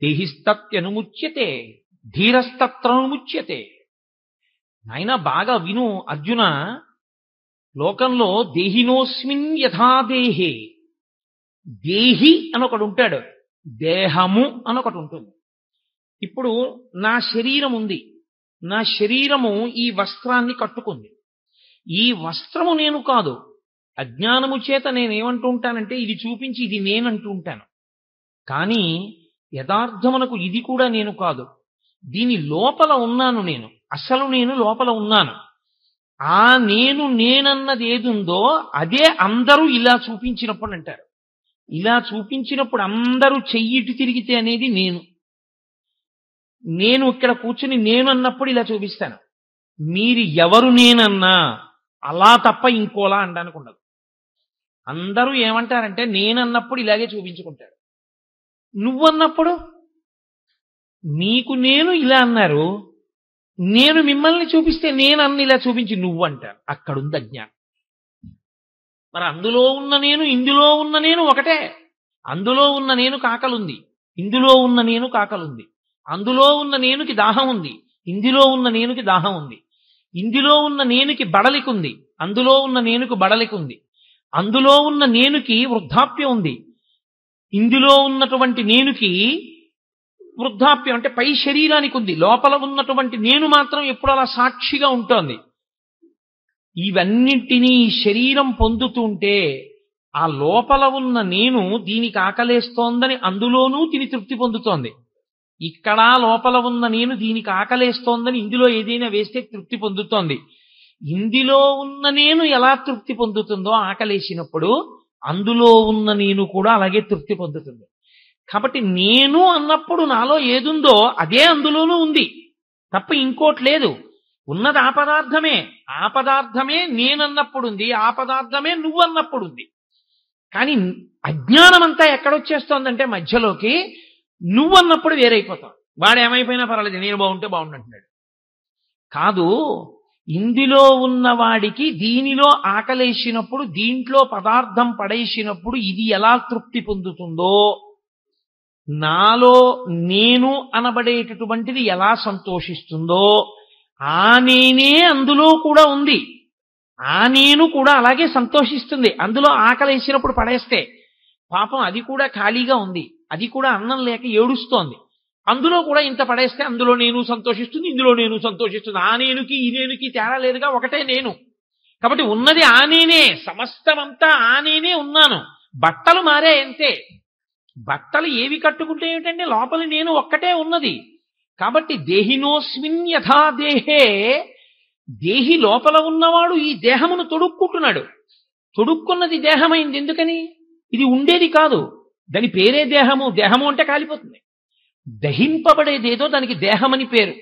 దేహిస్తత్యనుముచ్యతే ధీరస్తత్రనుముచ్యతే. నాయన బాగా విను అర్జున. లోకంలో దేహినోస్మిన్ యథా దేహే, దేహి అనొకడు ఉంటాడు, దేహము అనొకటి ఉంటుంది. ఇప్పుడు నా శరీరం ఉంది, నా శరీరము ఈ వస్త్రాన్ని కట్టుకుంది. ఈ వస్త్రము నేను కాదు. అజ్ఞానము చేత నేనేమంటూ ఉంటానంటే ఇది చూపించి ఇది నేనంటూ ఉంటాను. కానీ యథార్థమునకు ఇది కూడా నేను కాదు. దీని లోపల ఉన్నాను నేను, అసలు నేను లోపల ఉన్నాను. ఆ నేనన్నది ఏదుందో అదే అందరూ ఇలా చూపించినప్పుడు అంటారు. ఇలా చూపించినప్పుడు అందరూ చెయ్యిటి తిరిగితే అనేది నేను ఇక్కడ కూర్చుని నేను అన్నప్పుడు ఇలా చూపిస్తాను. మీరు ఎవరు నేనన్నా అలా తప్ప ఇంకోలా అనడానికి ఉండదు. అందరూ ఏమంటారంటే నేనన్నప్పుడు ఇలాగే చూపించుకుంటారు, నువ్వన్నప్పుడు మీకు నేను ఇలా అన్నారు, నేను మిమ్మల్ని చూపిస్తే నేను అన్ని ఇలా చూపించి నువ్వు అంటారు. అక్కడుంది అజ్ఞానం. మరి అందులో ఉన్న నేను ఇందులో ఉన్న నేను ఒకటే. అందులో ఉన్న నేను కాకలుంది, ఇందులో ఉన్న నేను కాకలుంది. అందులో ఉన్న నేనుకి దాహం ఉంది, ఇందులో ఉన్న నేనుకి దాహం ఉంది. ఇందులో ఉన్న నేనుకి బడలికుంది, అందులో ఉన్న నేనుకు బడలికుంది. అందులో ఉన్న నేనుకి వృద్ధాప్యం ఉంది, ఇందులో ఉన్నటువంటి నేనుకి వృద్ధాప్యం అంటే పై శరీరానికి ఉంది. లోపల ఉన్నటువంటి నేను మాత్రం ఎప్పుడు అలా సాక్షిగా ఉంటోంది. ఇవన్నింటినీ శరీరం పొందుతుంటే ఆ లోపల ఉన్న నేను దీనికి ఆకలేస్తోందని అందులోనూ తిని తృప్తి పొందుతోంది. ఇక్కడ లోపల ఉన్న నేను దీనికి ఆకలేస్తోందని ఇందులో ఏదైనా వేస్తే తృప్తి పొందుతోంది. ఇందులో ఉన్న నేను ఎలా తృప్తి పొందుతుందో ఆకలేసినప్పుడు అందులో ఉన్న నేను కూడా అలాగే తృప్తి పొందుతుంది. కాబట్టి నేను అన్నప్పుడు నాలో ఏదుందో అదే అందులోనూ ఉంది తప్ప ఇంకోటి లేదు. ఉన్నది ఆ పదార్థమే, ఆ పదార్థమే నేనన్నప్పుడుంది, ఆ పదార్థమే నువ్వన్నప్పుడుంది. కానీ అజ్ఞానమంతా ఎక్కడొచ్చేస్తోందంటే మధ్యలోకి నువ్వన్నప్పుడు వేరైపోతావు. వాడు ఏమైపోయినా పర్వాలేదు, నేను బాగుంటే బాగుండంటున్నాడు. కాదు, ఇందులో ఉన్నవాడికి దీనిలో ఆకలేసినప్పుడు, దీంట్లో పదార్థం పడేసినప్పుడు ఇది ఎలా తృప్తి పొందుతుందో, నాలో నేను అనబడేటటువంటిది ఎలా సంతోషిస్తుందో, ఆ నేనే అందులో కూడా ఉంది. ఆ నేను కూడా అలాగే సంతోషిస్తుంది. అందులో ఆకలేసినప్పుడు పడేస్తే పాపం అది కూడా ఖాళీగా ఉంది, అది కూడా అన్నం లేక ఏడుస్తోంది. అందులో కూడా ఇంత పడేస్తే అందులో నేను సంతోషిస్తుంది, ఇందులో నేను సంతోషిస్తుంది. ఆ నేనుకి ఈ నేనుకి తేడా లేదుగా, ఒకటే నేను. కాబట్టి ఉన్నది ఆ నేనే, సమస్తమంతా ఆ నేనే ఉన్నాను. బట్టలు మారే అంతే. బట్టలు ఏవి కట్టుకుంటే ఏమిటంటే లోపలి నేను ఒక్కటే ఉన్నది. కాబట్టి దేహినోస్మిన్ యథా దేహే, దేహి లోపల ఉన్నవాడు ఈ దేహమును తొడుక్కుంటున్నాడు. తొడుక్కున్నది దేహమైంది. ఎందుకని? ఇది ఉండేది కాదు, దాని పేరే దేహము. దేహము అంటే కాలిపోతుంది. దహింపబడేదేదో దానికి దేహమని పేరు.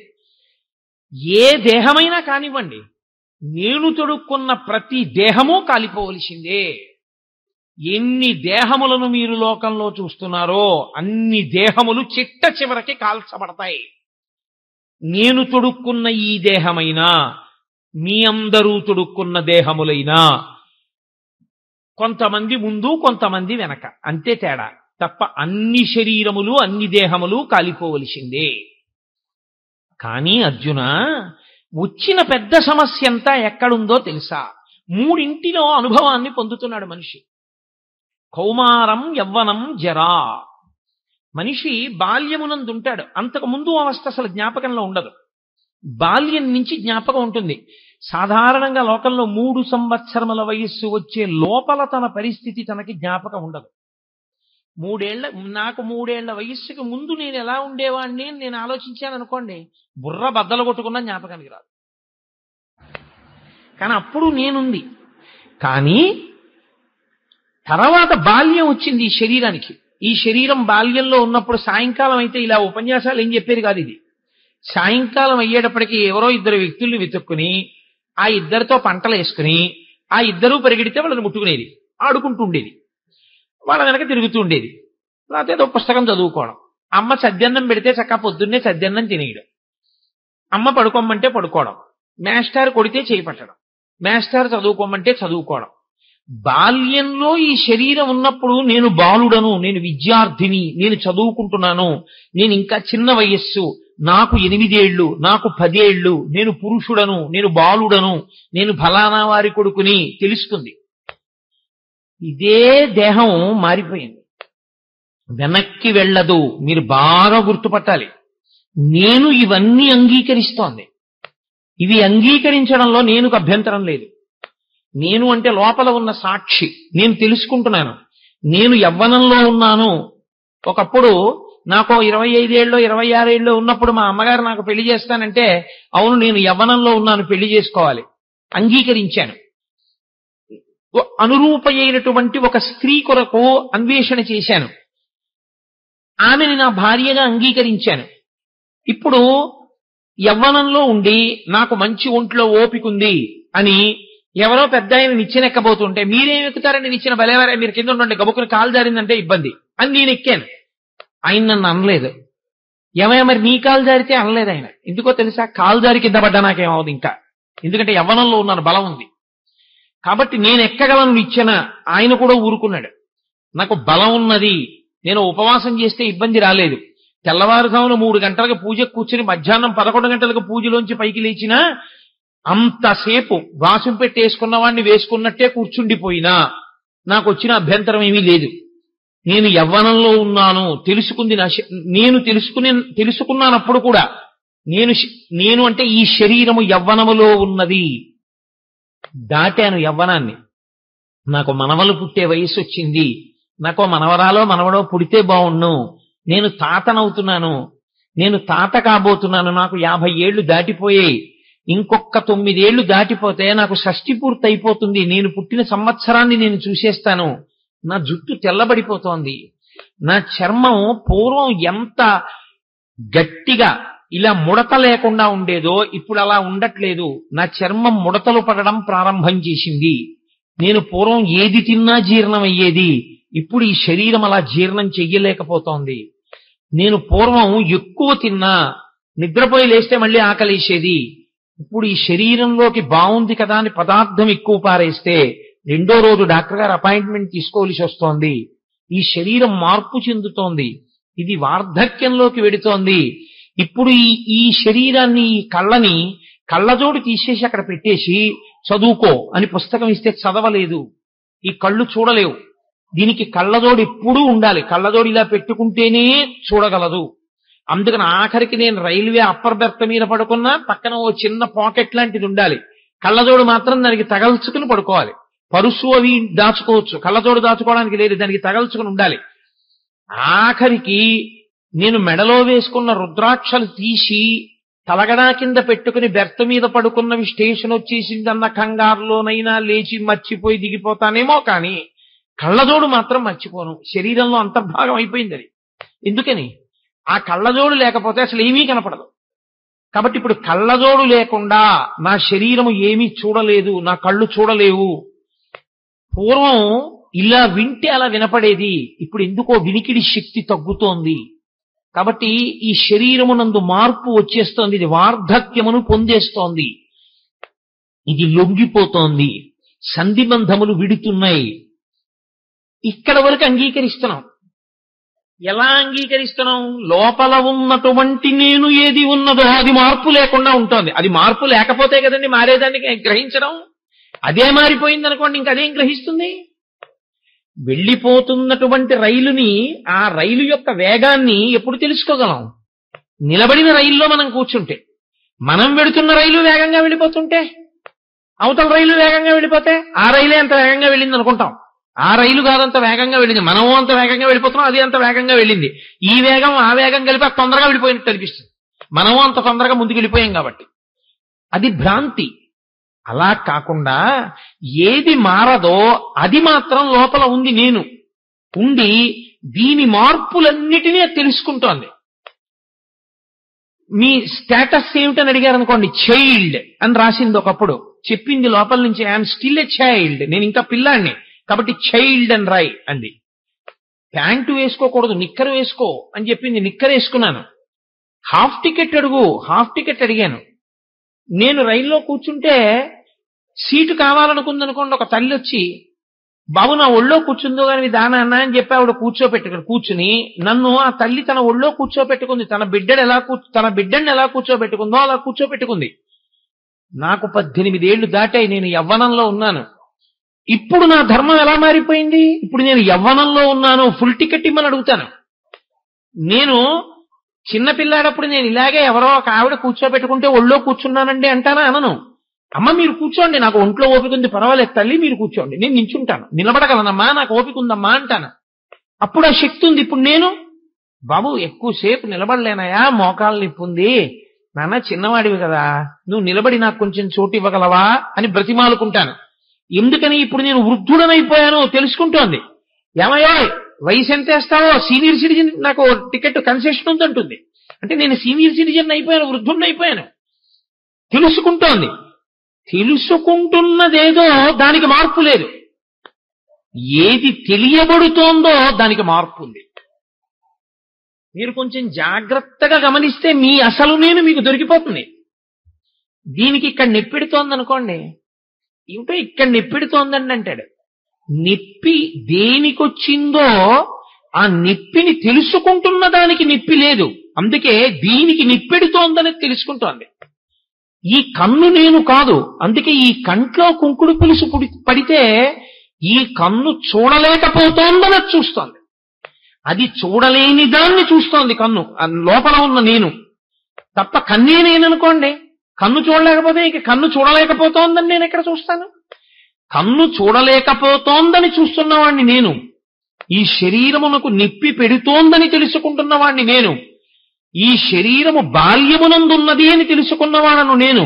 ఏ దేహమైనా కానివ్వండి, నేను తొడుక్కున్న ప్రతి దేహము కాలిపోవలసిందే. ఎన్ని దేహములను మీరు లోకంలో చూస్తున్నారో అన్ని దేహములు చిట్ట చివరికి కాల్చబడతాయి. నేను తొడుక్కున్న ఈ దేహమైనా, మీ అందరూ తొడుక్కున్న దేహములైనా, కొంతమంది ముందు కొంతమంది వెనక, అంతే తేడా తప్ప అన్ని శరీరములు అన్ని దేహములు కాలిపోవలసిందే. కానీ అర్జున, వచ్చిన పెద్ద సమస్య అంతా ఎక్కడుందో తెలుసా? మూడింటిలో అనుభవాన్ని పొందుతున్నాడు మనిషి. కౌమారం, యవ్వనం, జరా. మనిషి బాల్యమునందుంటాడు. అంతకు ముందు అవస్థ అసలు జ్ఞాపకంలో ఉండదు. బాల్యం నుంచి జ్ఞాపకం ఉంటుంది. సాధారణంగా లోకంలో 3 సంవత్సరముల వయస్సు వచ్చే లోపల తన పరిస్థితి తనకి జ్ఞాపకం ఉండదు. నాకు 3 ఏళ్ల వయస్సుకి ముందు నేను ఎలా ఉండేవాడిని అని నేను ఆలోచించాను అనుకోండి, బుర్ర బద్దలు కొట్టుకున్న జ్ఞాపకానికి రాదు. కానీ అప్పుడు నేనుంది. కానీ తర్వాత బాల్యం వచ్చింది ఈ శరీరానికి. ఈ శరీరం బాల్యంలో ఉన్నప్పుడు సాయంకాలం అయితే ఇలా ఉపన్యాసాలు ఏం చెప్పేది కాదు. ఇది సాయంకాలం అయ్యేటప్పటికీ ఎవరో 2 వ్యక్తుల్ని వెతుక్కుని ఆ 2తో పంటలు వేసుకుని ఆ 2 పరిగెడితే వాళ్ళని ముట్టుకునేది, ఆడుకుంటూ ఉండేది, వాళ్ళ వెనక తిరుగుతూ ఉండేది. లేకపోతే ఏదో పుస్తకం చదువుకోవడం. అమ్మ సద్దన్నం పెడితే చక్కగా పొద్దున్నే సద్దన్నం తినేయడం, అమ్మ పడుకోమంటే పడుకోవడం, మేస్టార్ కొడితే చేయి పట్టడం, మేస్టార్ చదువుకోమంటే చదువుకోవడం. బాల్యంలో ఈ శరీరం ఉన్నప్పుడు నేను బాలుడను, నేను విద్యార్థిని, నేను చదువుకుంటున్నాను, నేను ఇంకా చిన్న వయస్సు, నాకు 8 ఏళ్ళు, నాకు 10 ఏళ్ళు, నేను పురుషుడను, నేను బాలుడను, నేను ఫలానా వారి కొడుకుని తెలుస్తుంది. ఇదే దేహం మారిపోయింది, వెనక్కి వెళ్ళదు. మీరు బాగా గుర్తుపట్టాలి. నేను ఇవన్నీ అంగీకరిస్తోంది. ఇవి అంగీకరించడంలో నేనుకు అభ్యంతరం లేదు. నేను అంటే లోపల ఉన్న సాక్షి, నేను తెలుసుకుంటున్నాను. నేను యవ్వనంలో ఉన్నాను. ఒకప్పుడు నాకు 25 ఏళ్ళో 26 ఏళ్ళో ఉన్నప్పుడు మా అమ్మగారు నాకు పెళ్లి చేస్తానంటే, అవును నేను యవ్వనంలో ఉన్నాను, పెళ్లి చేసుకోవాలి, అంగీకరించాను. అనురూపమైనటువంటి ఒక స్త్రీ కొరకు అన్వేషణ చేశాను, ఆమెని నా భార్యగా అంగీకరించాను. ఇప్పుడు యవ్వనంలో ఉండి నాకు మంచి ఒంట్లో ఓపికంది అని ఎవరో పెద్ద ఆయన నిచ్చెనెక్కబోతుంటే, మీరేం ఎక్కుతారండి నిచ్చెన, భలేవారే మీరు కింద ఉండండి, గబుక్కుని కాలు జారిందంటే ఇబ్బంది అని నేను ఎక్కాను. ఆయన నన్ను అనలేదు. ఏమయ్యా మరి నీ కాలు జారితే అనలేదు ఆయన. ఎందుకో తెలుసా? కాలు జారి కింద పడ్డా నాకేమవుతుంది ఇంకా, ఎందుకంటే యవ్వనంలో ఉన్నాను, బలం ఉంది కాబట్టి నేను ఎక్కగలను ఇచ్చిన. ఆయన కూడా ఊరుకున్నాడు. నాకు బలం ఉన్నది, నేను ఉపవాసం చేస్తే ఇబ్బంది రాలేదు. తెల్లవారుజామున 3 గంటలకు పూజ కూర్చుని మధ్యాహ్నం 11 గంటలకు పూజలోంచి పైకి లేచినా అంతసేపు వాసం పెట్టేసుకున్న వాడిని వేసుకున్నట్టే కూర్చుండిపోయినా నాకు వచ్చిన అభ్యంతరం ఏమీ లేదు. నేను యవ్వనంలో ఉన్నాను, తెలుసుకుంది నేను తెలుసుకున్నానప్పుడు కూడా నేను అంటే ఈ శరీరము యవ్వనములో ఉన్నది. దాటాను యవ్వనాన్ని. నాకు మనవలు పుట్టే వయసు వచ్చింది, నాకు మనవరాలో మనవడో పుడితే బాగుండు. నేను తాతనవుతున్నాను, నేను తాత కాబోతున్నాను. నాకు 50 ఏళ్లు దాటిపోయాయి. ఇంకొక 9 ఏళ్లు దాటిపోతే నాకు షష్ఠి పూర్తి అయిపోతుంది. నేను పుట్టిన సంవత్సరాన్ని నేను చూసేస్తాను. నా జుట్టు తెల్లబడిపోతోంది. నా చర్మం పూర్వం ఎంత గట్టిగా ఇలా ముడత లేకుండా ఉండేదో ఇప్పుడు అలా ఉండట్లేదు. నా చర్మం ముడతలు పడడం ప్రారంభం చేసింది. నేను పూర్వం ఏది తిన్నా జీర్ణం అయ్యేది, ఇప్పుడు ఈ శరీరం అలా జీర్ణం చెయ్యలేకపోతోంది. నేను పూర్వం ఎక్కువ తిన్నా నిద్రపోయి లేస్తే మళ్ళీ ఆకలేసేది, ఇప్పుడు ఈ శరీరంలోకి బాగుంది కదా అని పదార్థం ఎక్కువ పారేస్తే 2వ రోజు డాక్టర్ గారు అపాయింట్మెంట్ తీసుకోవలసి వస్తోంది. ఈ శరీరం మార్పు చెందుతోంది, ఇది వార్ధక్యంలోకి వెడుతోంది. ఇప్పుడు ఈ శరీరాన్ని, ఈ కళ్ళని కళ్ళజోడు తీసేసి అక్కడ పెట్టేసి చదువుకో అని పుస్తకం ఇస్తే చదవలేదు. ఈ కళ్ళు చూడలేవు, దీనికి కళ్ళజోడు ఎప్పుడూ ఉండాలి. కళ్ళజోడు ఇలా పెట్టుకుంటేనే చూడగలదు. అందుకని ఆఖరికి నేను రైల్వే అప్పర్ బెర్త్ మీద పడుకున్నా పక్కన ఓ చిన్న పాకెట్ లాంటిది ఉండాలి. కళ్ళజోడు మాత్రం దానికి తగల్చుకుని పడుకోవాలి. పరుసు అవి దాచుకోవచ్చు, కళ్ళజోడు దాచుకోవడానికి లేదు, దానికి తగల్చుకుని ఉండాలి. ఆఖరికి నేను మెడలో వేసుకున్న రుద్రాక్షలు తీసి తలగడా కింద పెట్టుకుని బెర్త్ మీద పడుకున్నవి స్టేషన్ వచ్చేసిందన్న కంగారులోనైనా లేచి మర్చిపోయి దిగిపోతానేమో కానీ కళ్ళజోడు మాత్రం మర్చిపోను. శరీరంలో అంతర్భాగం అయిపోయింది అది. ఎందుకని? ఆ కళ్ళజోడు లేకపోతే అసలు ఏమీ కనపడదు. కాబట్టి ఇప్పుడు కళ్ళజోడు లేకుండా నా శరీరము ఏమీ చూడలేదు, నా కళ్ళు చూడలేవు. పూర్వం ఇలా వింటే అలా వినపడేది, ఇప్పుడు ఎందుకో వినికిడి శక్తి తగ్గుతోంది. కాబట్టి ఈ శరీరమునందు మార్పు వచ్చేస్తోంది, ఇది వార్ధక్యమును పొందేస్తోంది, ఇది లొంగిపోతోంది, సంధిబంధములు విడుతున్నాయి. ఇక్కడ వరకు అంగీకరిస్తున్నాం. ఎలా అంగీకరిస్తున్నాం? లోపల ఉన్నటువంటి నేను ఏది ఉన్నదో అది మార్పు లేకుండా ఉంటుంది. అది మార్పు లేకపోతే కదండి మారేదాన్ని గ్రహించడం. అదే మారిపోయింది అనుకోండి, ఇంక అదేం గ్రహిస్తుంది? వెళ్ళిపోతున్నటువంటి రైలుని, ఆ రైలు యొక్క వేగాన్ని ఎప్పుడు తెలుసుకోగలం? నిలబడిన రైల్లో మనం కూర్చుంటే. మనం వెడుతున్న రైలు వేగంగా వెళ్ళిపోతుంటే, అవతల రైలు వేగంగా వెళ్ళిపోతే ఆ రైలే అంత వేగంగా వెళ్ళింది అనుకుంటాం. ఆ రైలు కాదంత వేగంగా వెళ్ళింది, మనము అంత వేగంగా వెళ్ళిపోతున్నాం, అది అంత వేగంగా వెళ్ళింది. ఈ వేగం ఆ వేగం కలిపి అది తొందరగా వెళ్ళిపోయినట్టు అనిపిస్తుంది. మనము అంత తొందరగా ముందుకు వెళ్ళిపోయాం కాబట్టి. అది భ్రాంతి. అలా కాకుండా ఏది మారదో అది మాత్రం లోపల ఉంది. నేను ఉండి దీని మార్పులన్నిటినీ తెలుసుకుంటోంది. మీ స్టేటస్ ఏమిటని అడిగారు అనుకోండి, చైల్డ్ అని రాసింది ఒకప్పుడు. చెప్పింది లోపల నుంచి, ఐఎమ్ స్టిల్ ఎ చైల్డ్, నేను ఇంకా పిల్లాడిని కాబట్టి చైల్డ్ అని రాయి అంది. ప్యాంటు వేసుకోకూడదు, నిక్కరు వేసుకో అని చెప్పింది, నిక్కరు వేసుకున్నాను. హాఫ్ టికెట్ అడుగు, హాఫ్ టికెట్ అడిగాను. నేను రైల్లో కూర్చుంటే సీటు కావాలనుకుందనుకోండి, ఒక తల్లి వచ్చి బాబు నా ఒళ్ళో కూర్చుందో కానీ దానా అన్న అని చెప్పి ఆవిడ కూర్చుని నన్ను, ఆ తల్లి తన ఒళ్ళో కూర్చోపెట్టుకుంది. తన బిడ్డని ఎలా కూర్చోబెట్టుకుందో అలా కూర్చోబెట్టుకుంది. నాకు 18 ఏళ్లు దాటాయి, నేను యవ్వనంలో ఉన్నాను. ఇప్పుడు నా ధర్మం ఎలా మారిపోయింది? ఇప్పుడు నేను యవ్వనంలో ఉన్నాను, ఫుల్ టికెట్ ఇమ్మని అడుగుతాను. నేను చిన్నపిల్లాడప్పుడు నేను ఇలాగే ఎవరో ఒక ఆవిడ కూర్చోబెట్టుకుంటే ఒళ్ళో కూర్చున్నానండి అంటానా? అనను. అమ్మ మీరు కూర్చోండి, నాకు ఒంట్లో ఓపిక ఉంది, పర్వాలేదు తల్లి మీరు కూర్చోండి, నేను నించుంటాను, నిలబడగలనమ్మా, నాకు ఓపిక ఉందమ్మా అంటాను. అప్పుడు ఆ శక్తి ఉంది. ఇప్పుడు నేను బాబు ఎక్కువసేపు నిలబడలేనయా, మోకాలు నొప్పి ఉంది, నాన్న చిన్నవాడివి కదా, నువ్వు నిలబడి నాకు కొంచెం చోటు ఇవ్వగలవా అని బ్రతిమాలుకుంటాను. ఎందుకని? ఇప్పుడు నేను వృద్ధుడనైపోయాను, తెలుసుకుంటోంది. ఏమయ్యా వయసు ఎంత వేస్తావో, సీనియర్ సిటిజన్ నాకు టికెట్ కన్సెషన్ ఉందంటుంది. అంటే నేను సీనియర్ సిటిజన్ అయిపోయాను, వృద్ధుడిని అయిపోయాను. తెలుసుకుంటోంది. తెలుసుకుంటున్నదేదో దానికి మార్పు లేదు. ఏది తెలియబడుతోందో దానికి మార్పు ఉంది. మీరు కొంచెం జాగ్రత్తగా గమనిస్తే మీ అసలు నేను మీకు దొరికిపోతుంది. దీనికి ఇక్కడ నెప్పెడుతోంది అనుకోండి, ఇంకా ఇక్కడ నెప్పెడుతోందండి అంటాడు. నొప్పి దేనికొచ్చిందో ఆ నొప్పిని తెలుసుకుంటున్న దానికి నొప్పి లేదు, అందుకే దీనికి నిప్పెడుతోందని తెలుసుకుంటోంది. ఈ కన్ను నేను కాదు, అందుకే ఈ కంట్లో కుంకుడు పులుసు పడితే ఈ కన్ను చూడలేకపోతోందని చూస్తోంది. అది చూడలేని దాన్ని చూస్తోంది కన్ను, లోపల ఉన్న నేను తప్ప. కన్నే నేననుకోండి, కన్ను చూడలేకపోతే ఇక కన్ను చూడలేకపోతోందని నేను ఎక్కడ చూస్తాను? కన్ను చూడలేకపోతోందని చూస్తున్నవాణ్ణి నేను. ఈ శరీరమునకు నొప్పి పెడుతోందని తెలుసుకుంటున్నవాణ్ణి నేను. ఈ శరీరము బాల్యమునందున్నది అని తెలుసుకున్నవాడను నేను.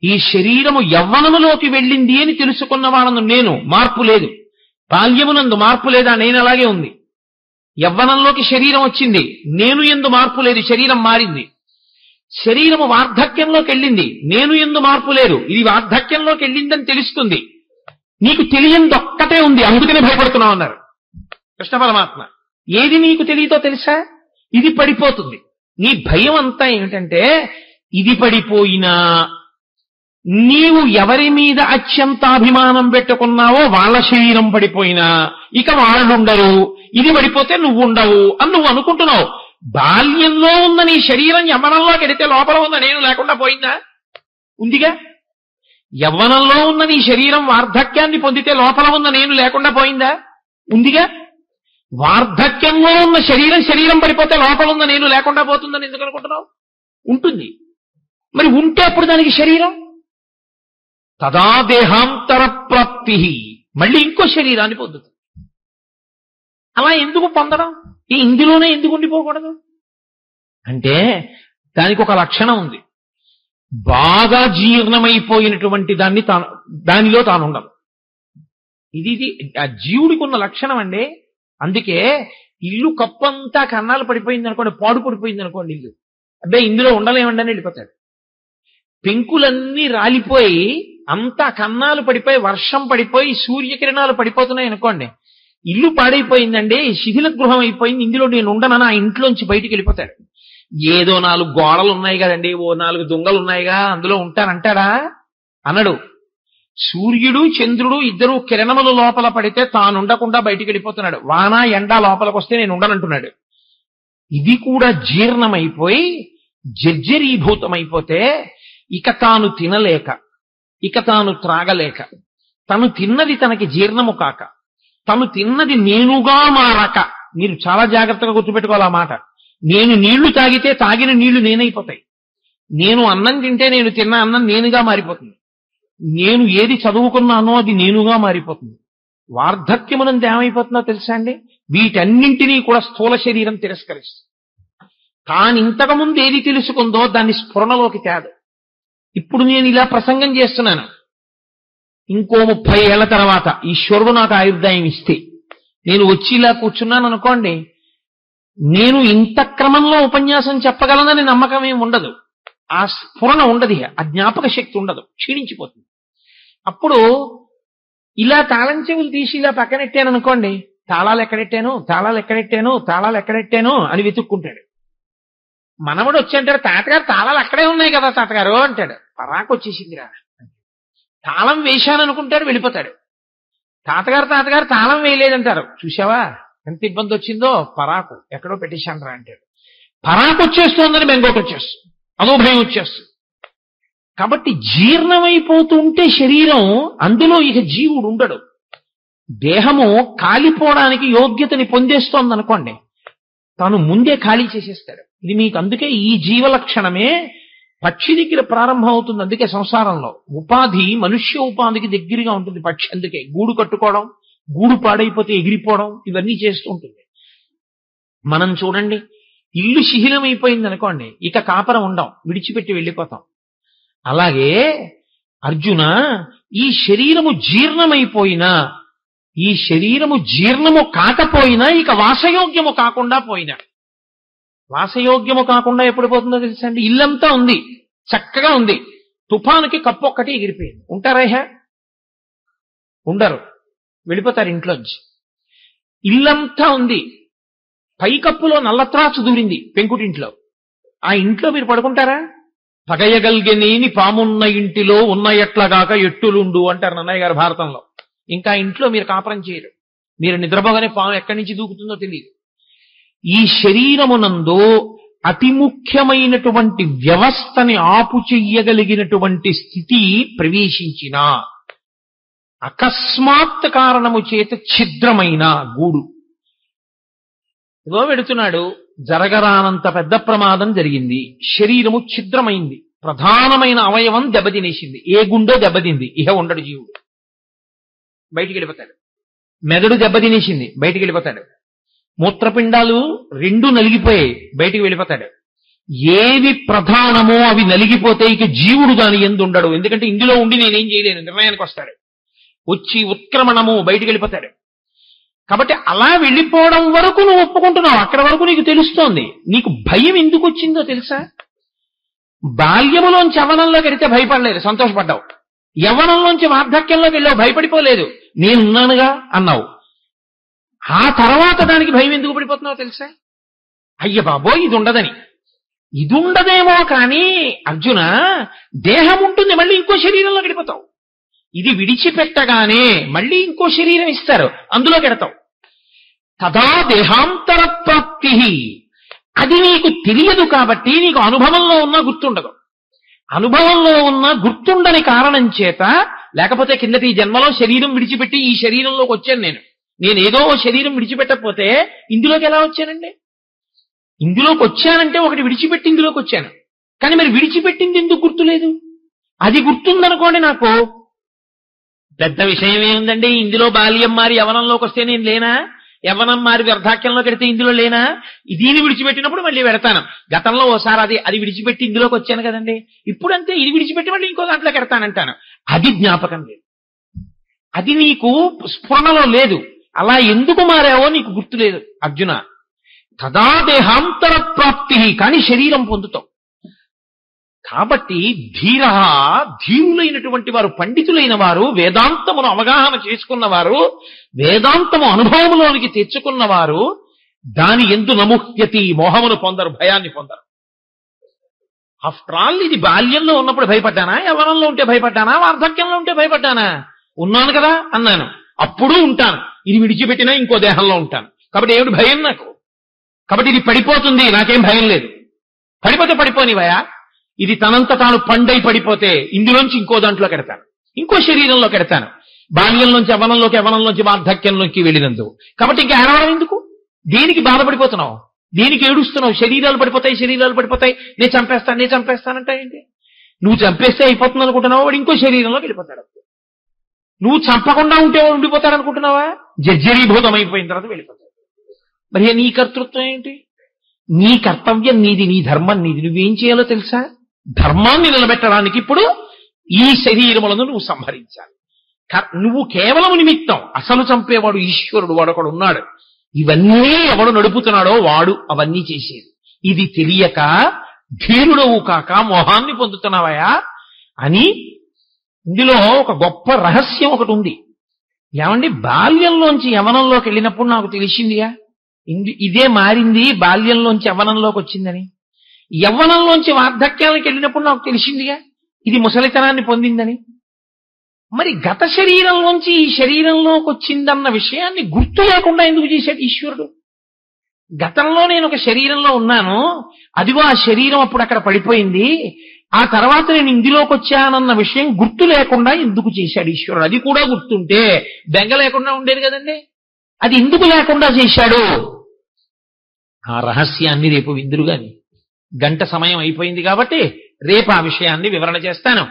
ఈ శరీరము యవ్వనములోకి వెళ్ళింది అని తెలుసుకున్నవాడను నేను. మార్పు లేదు. బాల్యమునందు మార్పు లేదా, నేను అలాగే ఉంది. యవ్వనంలోకి శరీరం వచ్చింది, నేను ఎందు మార్పు లేదు, శరీరం మారింది. శరీరము వార్ధక్యంలోకి వెళ్ళింది, నేను ఎందు మార్పు లేదు, ఇది వార్ధక్యంలోకి వెళ్ళిందని తెలుస్తుంది. నీకు తెలియంది ఒక్కటే ఉంది, అందుకనే భయపడుతున్నావు అన్నారు కృష్ణ పరమాత్మ. ఏది నీకు తెలియదో తెలుసా? ఇది పడిపోతుంది. నీ భయం అంతా ఏమిటంటే, ఇది పడిపోయినా నీవు ఎవరి మీద అత్యంతాభిమానం పెట్టుకున్నావో వాళ్ళ శరీరం పడిపోయినా ఇక వాళ్ళుండరు, ఇది పడిపోతే నువ్వు ఉండవు అని నువ్వు అనుకుంటున్నావు. బాల్యంలో ఉన్న నీ శరీరం యవ్వనంలోకి వెడితే లోపల ఉన్న నేను లేకుండా పోయిందా? ఉందిగా. యవ్వనంలో ఉన్న నీ శరీరం వార్ధక్యాన్ని పొందితే లోపల ఉన్న నేను లేకుండా పోయిందా? ఉందిగా. వార్ధక్యంలో ఉన్న శరీరం పడిపోతే లోపల ఉన్న నేను లేకుండా పోతుందని ఎందుకు అనుకుంటున్నావు? ఉంటుంది. మరి ఉంటే అప్పుడు దానికి శరీరం తదా దేహాంతర ప్రాప్తి, మళ్ళీ ఇంకో శరీరాన్ని పొందుతుంది. అలా ఎందుకు పొందడం? ఇందులోనే ఎందుకు ఉండిపోకూడదు అంటే దానికి ఒక లక్షణం ఉంది. బాగా జీర్ణమైపోయినటువంటి దానిలో తాను ఉండదు. ఇది ఆ జీవుడికి ఉన్న లక్షణం అండి. అందుకే ఇల్లు కప్పంతా కన్నాలు పడిపోయింది అనుకోండి, పాడు పడిపోయింది అనుకోండి ఇల్లు, అబ్బే ఇందులో ఉండలేమండి అని వెళ్ళిపోతాడు. పెంకులన్నీ రాలిపోయి అంతా కన్నాలు పడిపోయి వర్షం పడిపోయి సూర్యకిరణాలు పడిపోతున్నాయి అనుకోండి, ఇల్లు పాడైపోయిందండి, శిథిల గృహం అయిపోయింది, ఇందులో నేను ఉండనని ఆ ఇంట్లోంచి బయటికి వెళ్ళిపోతాడు. ఏదో 4 గోడలు ఉన్నాయి కదండి, ఓ 4 దొంగలు ఉన్నాయిగా అందులో ఉంటానంటాడా? అనడు. సూర్యుడు చంద్రుడు ఇద్దరు కిరణముల లోపల పడితే తానుండకుండా బయటికి వెళ్ళిపోతున్నాడు. వాన ఎండ లోపలికి వస్తే నేను ఉండనంటున్నాడు. ఇది కూడా జీర్ణమైపోయి జర్జరీభూతమైపోతే ఇక తాను తినలేక, ఇక తాను త్రాగలేక, తను తిన్నది తనకి జీర్ణము కాక, తను తిన్నది నేనుగా మారక. మీరు చాలా జాగ్రత్తగా గుర్తుపెట్టుకోవాలి ఆ మాట. నేను నీళ్లు తాగితే తాగిన నీళ్లు నేనైపోతాయి. నేను అన్నం తింటే నేను తిన్న అన్నం నేనుగా మారిపోతుంది. నేను ఏది చదువుకున్నానో అది నేనుగా మారిపోతుంది. వార్ధక్యమునందు ఏమైపోతుందో తెలుసా అండి? వీటన్నింటినీ కూడా స్థూల శరీరం తిరస్కరిస్తుంది. తాను ఇంతకుముందు ఏది తెలుసుకుందో దాన్ని స్ఫురణలోకి తేదు. ఇప్పుడు నేను ఇలా ప్రసంగం చేస్తున్నాను, ఇంకో 30 ఏళ్ల తర్వాత ఈశ్వరుడు నాకు ఆయుర్దాయం ఇస్తే నేను వచ్చి ఇలా కూర్చున్నాను అనుకోండి, నేను ఇంత క్రమంలో ఉపన్యాసం చెప్పగలనని నమ్మకం ఏమి ఉండదు. ఆ స్ఫురణ ఉండదు, ఆ జ్ఞాపక శక్తి ఉండదు, క్షీణించిపోతుంది. అప్పుడు ఇలా తాళం చెవులు తీసి ఇలా పక్కనెట్టాను అనుకోండి, తాళాలు ఎక్కడెట్టాను అని వెతుక్కుంటాడు. మనవడు వచ్చి అంటాడు, తాతగారు తాళాలు అక్కడే ఉన్నాయి కదా తాతగారు అంటాడు. పరాకు వచ్చేసిందిరా. తాళం వేశాననుకుంటాడు, వెళ్ళిపోతాడు. తాతగారు తాళం వేయలేదంటారు. చూసావా ఎంత ఇబ్బంది వచ్చిందో, పరాకు ఎక్కడో పెట్టేశానరా అంటాడు. పరాకు వచ్చేస్తోందని బెంగోటు వచ్చేస్తుంది, అదో భయం వచ్చేస్తుంది. కాబట్టి జీర్ణమైపోతుంటే శరీరం, అందులో ఇక జీవుడు ఉండడు. దేహము కాలిపోవడానికి యోగ్యతని పొందేస్తోంది అనుకోండి, తాను ముందే ఖాళీ చేసేస్తాడు. ఇది మీకు అందుకే ఈ జీవలక్షణమే పక్షి దగ్గర ప్రారంభం అవుతుంది. అందుకే సంసారంలో ఉపాధి మనుష్య ఉపాధికి దగ్గరగా ఉంటుంది పక్షి. అందుకే గూడు కట్టుకోవడం, గూడు పాడైపోతే ఎగిరిపోవడం, ఇవన్నీ చేస్తూ ఉంటుంది. మనం చూడండి, ఇల్లు శిథిలమైపోయింది అనుకోండి, ఇక కాపరం ఉండం, విడిచిపెట్టి వెళ్ళిపోతాం. అలాగే అర్జున, ఈ శరీరము జీర్ణమైపోయినా, ఈ శరీరము జీర్ణము కాకపోయినా, ఇక వాసయోగ్యము కాకుండా పోయినా, వాసయోగ్యము కాకుండా ఎప్పుడు పోతుందో తెలుసండి? ఇల్లంతా ఉంది, చక్కగా ఉంది, తుఫానుకి కప్పు ఒక్కటి ఎగిరిపోయింది. ఉంటారా? ఉండరు, వెళ్ళిపోతారు ఇంట్లోంచి. ఇల్లంతా ఉంది, పైకప్పులో నల్లత్రాచు దూరింది పెంకుటింట్లో. ఆ ఇంట్లో మీరు పడుకుంటారా? పగయగల్గెనేని పామున్న ఇంటిలో ఉన్న ఎట్లగాక ఎట్టులుండు అంటారు నన్నయ్య గారు భారతంలో. ఇంకా ఇంట్లో మీరు కాపురం చేయరు. మీరు నిద్రపోగానే పాము ఎక్కడి నుంచి దూకుతుందో తెలియదు. ఈ శరీరమునందు అతి ముఖ్యమైనటువంటి వ్యవస్థని ఆపు చెయ్యగలిగినటువంటి స్థితి ప్రవేశించిన అకస్మాత్ కారణము చేత ఛిద్రమైన గూడు ఏదో వెడుతున్నాడు, జరగరానంత పెద్ద ప్రమాదం జరిగింది, శరీరము ఛిద్రమైంది, ప్రధానమైన అవయవం దెబ్బతినేసింది. ఏ గుండో దెబ్బతింది, ఇహ ఉండడు జీవుడు, బయటికి వెళ్ళిపోతాడు. మెదడు దెబ్బతినేసింది, బయటికి వెళ్ళిపోతాడు. మూత్రపిండాలు 2 నలిగిపోయాయి, బయటికి వెళ్ళిపోతాడు. ఏవి ప్రధానమో అవి నలిగిపోతే ఇక జీవుడు దాని ఎందు ఉండడు. ఎందుకంటే ఇందులో ఉండి నేనేం చేయలేను నిర్ణయానికి వస్తాడు. వచ్చి ఉత్క్రమణము, బయటికి వెళ్ళిపోతాడు. కాబట్టి అలా వెళ్ళిపోవడం వరకు నువ్వు ఒప్పుకుంటున్నావు, అక్కడ వరకు నీకు తెలుస్తోంది. నీకు భయం ఎందుకు వచ్చిందో తెలుసా? బాల్యములోంచి యవ్వనంలోకి వెళితే భయపడలేదు, సంతోషపడ్డావు. యవ్వనంలోంచి వార్ధక్యంలోకి వెళ్ళావు, భయపడిపోలేదు, నేనున్నానుగా అన్నావు. ఆ తర్వాత దానికి భయం ఎందుకు పడిపోతున్నావు తెలుసా? అయ్య బాబోయ్ ఇది ఉండదని. ఇది ఉండదేమో కానీ అర్జున, దేహం ఉంటుంది, మళ్ళీ ఇంకో శరీరంలోకి వెళ్ళిపోతావు. ఇది విడిచిపెట్టగానే మళ్ళీ ఇంకో శరీరం ఇస్తారు, అందులోకి వెడతావు. తదా దేహాంతర ప్రాప్తి. అది నీకు తెలియదు కాబట్టి నీకు అనుభవంలో ఉన్నా గుర్తుండదు. అనుభవంలో ఉన్న గుర్తుండని కారణం చేత, లేకపోతే కిందటి జన్మలో శరీరం విడిచిపెట్టి ఈ శరీరంలోకి వచ్చాను నేనేదో శరీరం విడిచిపెట్టకపోతే ఇందులోకి ఎలా వచ్చానండి? ఇందులోకి వచ్చానంటే ఒకటి విడిచిపెట్టి ఇందులోకి వచ్చాను. కానీ మరి విడిచిపెట్టింది ఎందుకు గుర్తులేదు? అది గుర్తుందనుకోండి, నాకు పెద్ద విషయం ఏముందండి, ఇందులో బాల్యం మారి యవ్వనంలోకి వస్తే నేను లేనా? యవ్వనం మారి వృద్ధాక్యంలోకి వెడితే ఇందులో లేనా? దీన్ని విడిచిపెట్టినప్పుడు మళ్ళీ వెడతాను. గతంలో ఓసారి అది విడిచిపెట్టి ఇందులోకి వచ్చాను కదండి, ఇప్పుడంతే ఇది విడిచిపెట్టి మళ్ళీ ఇంకో దాంట్లోకి వెడతానంటాను. అది జ్ఞాపకం లేదు, అది నీకు స్ఫురణలో లేదు. అలా ఎందుకు మారావో నీకు గుర్తులేదు అర్జున. తదా దేహాంతర ప్రాప్తి, కానీ శరీరం పొందుతావు. కాబట్టి ధీరులైనటువంటి వారు, పండితులైన వారు, వేదాంతమును అవగాహన చేసుకున్నవారు, వేదాంతము అనుభవంలోనికి తెచ్చుకున్నవారు దాని ఎందు నముహ్యతి, మోహమును పొందరు, భయాన్ని పొందరు. ఆఫ్టర్ ఆల్ ఇది బాల్యంలో ఉన్నప్పుడు భయపడ్డానా, యవ్వనంలో ఉంటే భయపడ్డానా, వార్ధక్యంలో ఉంటే భయపడ్డానా? ఉన్నాను కదా అన్నాను, అప్పుడు ఉంటాను. ఇది విడిచిపెట్టినా ఇంకో దేహంలో ఉంటాను. కాబట్టి ఏమిటి భయం నాకు? కాబట్టి ఇది పడిపోతుంది, నాకేం భయం లేదు. పడిపోతే పడిపోనివయా, ఇది తనంత తాను పండై పడిపోతే ఇందులోంచి ఇంకో దాంట్లోకి ఎడతాను, ఇంకో శరీరంలోకి ఎడతాను. బాల్యంలోంచి యవ్వనంలోకి, యవ్వనంలోంచి వార్ధక్యంలోకి వెళ్ళినందుకు. కాబట్టి ఇంకా ఏడవడం ఎందుకు? దేనికి బాధపడిపోతున్నావు? దేనికి ఏడుస్తున్నావు? శరీరాలు పడిపోతాయి, శరీరాలు పడిపోతాయి, నేను చంపేస్తానంటా ఏంటి? నువ్వు చంపేస్తే అయిపోతుంది అనుకుంటున్నావా? వాడు ఇంకో శరీరంలోకి వెళ్ళిపోతాడు. నువ్వు చంపకుండా ఉంటే వాడు ఉండిపోతాడు అనుకుంటున్నావా? జర్జరీభూతం అయిపోయిన తర్వాత వెళ్ళిపోతాడు. మరి నీ కర్తృత్వం ఏంటి? నీ కర్తవ్యం నీది, నీ ధర్మం నీది. నువ్వేం చేయాలో తెలుసా? ధర్మాన్ని నిలబెట్టడానికి ఇప్పుడు ఈ శరీరములను నువ్వు సంహరించాలి. నువ్వు కేవలం నిమిత్తం, అసలు చంపేవాడు ఈశ్వరుడు, వాడు ఒకడు ఉన్నాడు. ఇవన్నీ ఎవడు నడుపుతున్నాడో వాడు అవన్నీ చేసేది. ఇది తెలియక ధీరుడవు కాక మోహాన్ని పొందుతున్నావయా అని. ఇందులో ఒక గొప్ప రహస్యం ఒకటి ఉంది. ఏమండి, బాల్యంలోంచి యవ్వనంలోకి వెళ్ళినప్పుడు నాకు తెలిసిందిగా ఇదే మారింది, బాల్యంలోంచి యవ్వనంలోకి వచ్చిందని. యవ్వనంలోంచి వార్ధక్యానికి వెళ్ళినప్పుడు నాకు తెలిసిందిగా ఇది ముసలితనాన్ని పొందిందని. మరి గత శరీరంలోంచి ఈ శరీరంలోకి వచ్చిందన్న విషయాన్ని గుర్తు లేకుండా ఎందుకు చేశాడు ఈశ్వరుడు? గతంలో నేను ఒక శరీరంలో ఉన్నాను, అదిగో ఆ శరీరం అప్పుడు అక్కడ పడిపోయింది, ఆ తర్వాత నేను ఇందులోకి వచ్చానన్న విషయం గుర్తు లేకుండా ఎందుకు చేశాడు ఈశ్వరుడు? అది కూడా గుర్తుంటే బెంగ లేకుండా ఉండేది కదండి. అది ఎందుకు లేకుండా చేశాడు? ఆ రహస్యాన్ని రేపు విందురుగాని. గంట సమయం అయిపోయింది కాబట్టి రేపు ఆ విషయాన్ని వివరణ చేస్తాను.